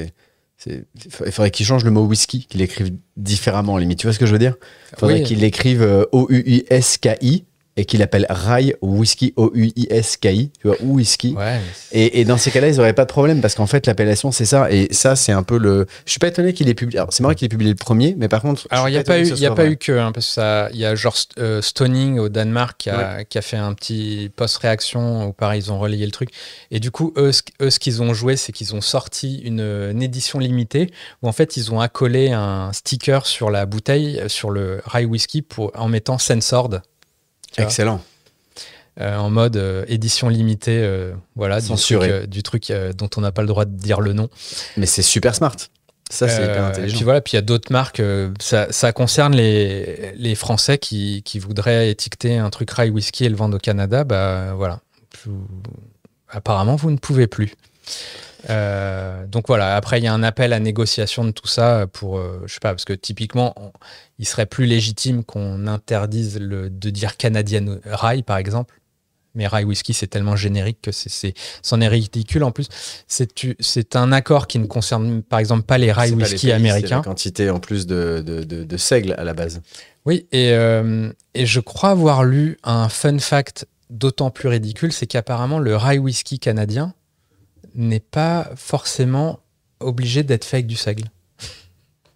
il faudrait qu'ils changent le mot whisky, qu'ils l'écrivent différemment, limite. Tu vois ce que je veux dire? Il faudrait qu'ils l'écrivent O-U-I-S-K-I et qu'ils l'appellent rye whisky, O-U-I-S-K-I, tu vois, ou whisky. Ouais, et dans ces cas-là, ils n'auraient pas de problème parce qu'en fait, l'appellation, c'est ça. Et ça, c'est un peu le. Je suis pas étonné qu'il ait publié. Alors, c'est marrant qu'il ait publié le premier, mais par contre. Alors, il n'y a pas eu que, hein, parce que il y a genre Stoning au Danemark qui a fait un petit post-réaction où, pareil, ils ont relayé le truc. Et du coup, eux ce qu'ils ont joué, c'est qu'ils ont sorti une édition limitée où, en fait, ils ont accolé un sticker sur la bouteille, sur le rye whisky, en mettant Censored. Excellent. En mode édition limitée, voilà, du truc dont on n'a pas le droit de dire le nom. Mais c'est super smart. Ça, c'est hyper intelligent. Puis voilà, puis il y a d'autres marques. Ça concerne les Français qui voudraient étiqueter un truc rye whisky et le vendre au Canada. Bah voilà. Apparemment, vous ne pouvez plus. Donc voilà, après il y a un appel à négociation de tout ça pour, je sais pas, parce que typiquement, il serait plus légitime qu'on interdise de dire Canadian Rye par exemple. Mais Rye Whisky, c'est tellement générique que c'en est ridicule. En plus, c'est un accord qui ne concerne, par exemple, pas les Rye Whisky américains. C'est la quantité en plus de seigle à la base. Oui, et je crois avoir lu un fun fact d'autant plus ridicule, c'est qu'apparemment, le Rye Whisky canadien n'est pas forcément obligé d'être fait avec du seigle.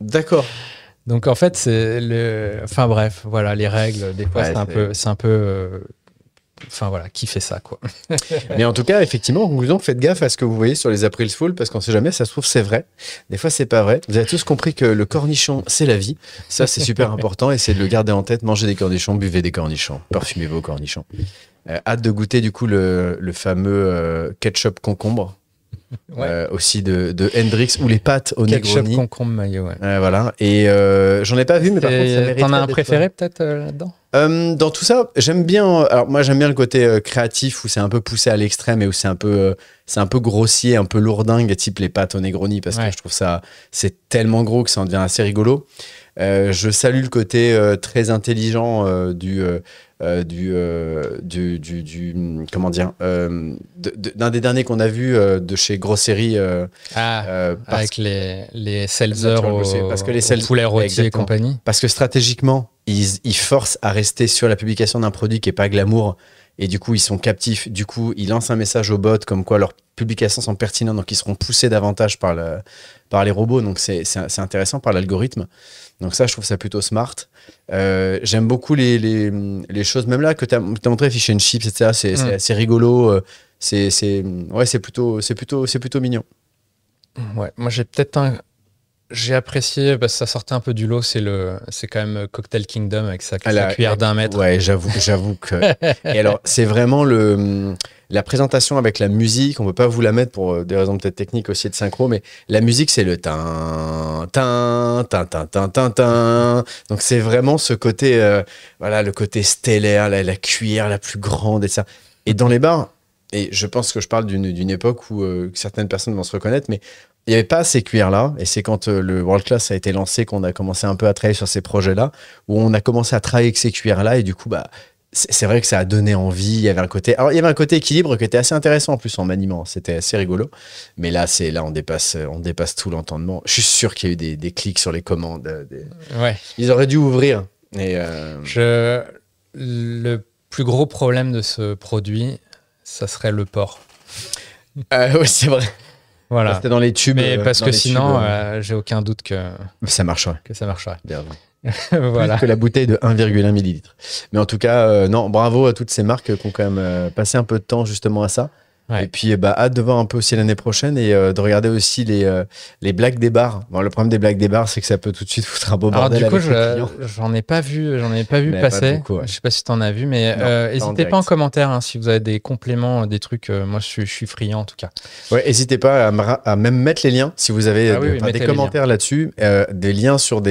D'accord. Donc, en fait, enfin bref, voilà, les règles, des fois, c'est un peu... Enfin voilà, qui fait ça quoi. Mais en tout cas, effectivement, en conclusion, faites gaffe à ce que vous voyez sur les April Fool parce qu'on sait jamais, ça se trouve c'est vrai. Des fois c'est pas vrai. Vous avez tous compris que le cornichon c'est la vie. Ça c'est super important, essayez de le garder en tête. Mangez des cornichons, buvez des cornichons, parfumez vos cornichons. Hâte de goûter du coup le fameux ketchup concombre. Ouais. Aussi de Hendrix ou les pâtes au Negroni. Ketchup concombre mayo, ouais. Voilà. Et j'en ai pas vu, mais par contre, ça mérite. T'en as un préféré peut-être là-dedans? Dans tout ça, j'aime bien. Alors moi, j'aime bien le côté créatif où c'est un peu poussé à l'extrême et où c'est un peu grossier, un peu lourdingue, type les pâtes au Negroni, parce que je trouve ça c'est tellement gros que ça en devient assez rigolo. Je salue le côté très intelligent comment dire d'un des derniers qu'on a vu de chez Grosserie avec les seltzers parce que les poulet rôti et compagnie, parce que stratégiquement ils forcent à rester sur la publication d'un produit qui est pas glamour et du coup ils sont captifs, du coup ils lancent un message aux bots comme quoi leurs publications sont pertinentes, donc ils seront poussés davantage par les robots, donc c'est intéressant par l'algorithme. Donc ça, je trouve ça plutôt smart. J'aime beaucoup les choses, même là, que tu as montré, Fish and Chips, etc. C'est assez rigolo. C'est plutôt mignon. Ouais, moi, j'ai apprécié, parce que ça sortait un peu du lot, c'est quand même Cocktail Kingdom avec sa cuillère d'1 mètre. Ouais, j'avoue que... Et alors, c'est vraiment la présentation avec la musique, on peut pas vous la mettre pour des raisons peut-être techniques aussi de synchro, mais la musique, c'est le tin, tin, tin, tin, tin, tin, tin. Donc, c'est vraiment ce côté, voilà, le côté stellaire, la cuillère la plus grande et ça. Et dans les bars, et je pense que je parle d'une époque où certaines personnes vont se reconnaître, mais il n'y avait pas ces cuillères-là, et c'est quand le World Class a été lancé qu'on a commencé un peu à travailler sur ces projets-là, où on a commencé à travailler avec ces cuillères-là, et du coup, c'est vrai que ça a donné envie. Il y avait un côté équilibre qui était assez intéressant en plus en maniement, c'était assez rigolo. Mais là, on dépasse tout l'entendement. Je suis sûr qu'il y a eu des clics sur les commandes. Ouais. Ils auraient dû ouvrir. Et le plus gros problème de ce produit, ça serait le port. Oui, c'est vrai. Voilà. C'était dans les tubes. Mais parce que sinon, j'ai aucun doute que ça marcherait. Bien. Voilà. Plus que la bouteille de 1,1 millilitre. Mais en tout cas, non, bravo à toutes ces marques qui ont quand même passé un peu de temps justement à ça. Ouais. Et puis, hâte de voir un peu aussi l'année prochaine et de regarder aussi les blagues des bars. Bon, le problème des blagues des bars, c'est que ça peut tout de suite foutre un beau bordel. Alors, du coup, j'en ai pas vu passer. Pas beaucoup, ouais. Je sais pas si tu en as vu, mais n'hésitez pas en commentaire hein, si vous avez des compléments, des trucs. Moi, je suis friand en tout cas. Ouais, n'hésitez pas à même mettre les liens si vous avez des commentaires là-dessus, des liens sur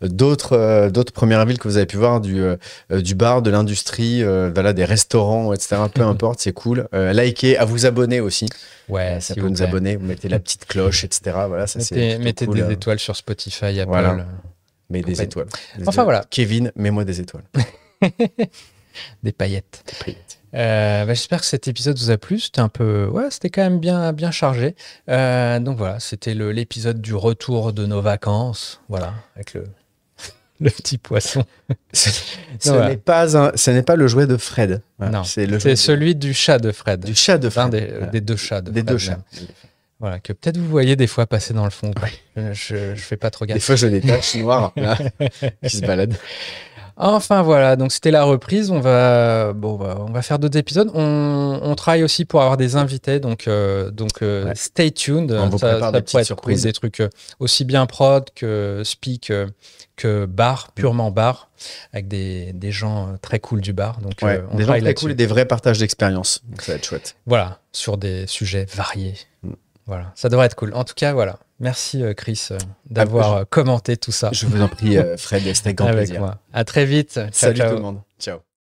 d'autres premières villes que vous avez pu voir, du bar, de l'industrie, voilà, des restaurants, etc. Peu importe, c'est cool. Likez, à vous abonner aussi. Ouais, ça peut nous abonner. Vous mettez la petite cloche, etc. Voilà, ça mettez cool, des étoiles sur Spotify, Apple. Voilà. Mais des étoiles. Voilà. Kevin, mets-moi des étoiles. Des paillettes. J'espère que cet épisode vous a plu. C'était c'était quand même bien chargé. Donc voilà, c'était l'épisode du retour de nos vacances. Voilà, avec le petit poisson. Ce n'est pas le jouet de Fred. Voilà. Non, c'est celui du chat de Fred. Du chat de Fred. Des deux chats de Fred. Des deux chats. Voilà, que peut-être vous voyez des fois passer dans le fond. Je fais pas trop gaffe. Des fois, j'ai des taches noires là, qui se baladent. Enfin voilà, donc c'était la reprise. On va faire d'autres épisodes. On travaille aussi pour avoir des invités, donc stay tuned. On vous prépare des petites surprises, des trucs aussi bien prod que speak que bar, purement bar, avec des gens très cool du bar. Donc on des gens très cool et des vrais partages d'expérience. Donc ça va être chouette. Voilà, sur des sujets variés. Voilà, ça devrait être cool. En tout cas, voilà. Merci Chris d'avoir commenté tout ça. Je vous en prie, Fred, c'était un grand plaisir. Moi. À très vite. Salut tout le monde. Ciao.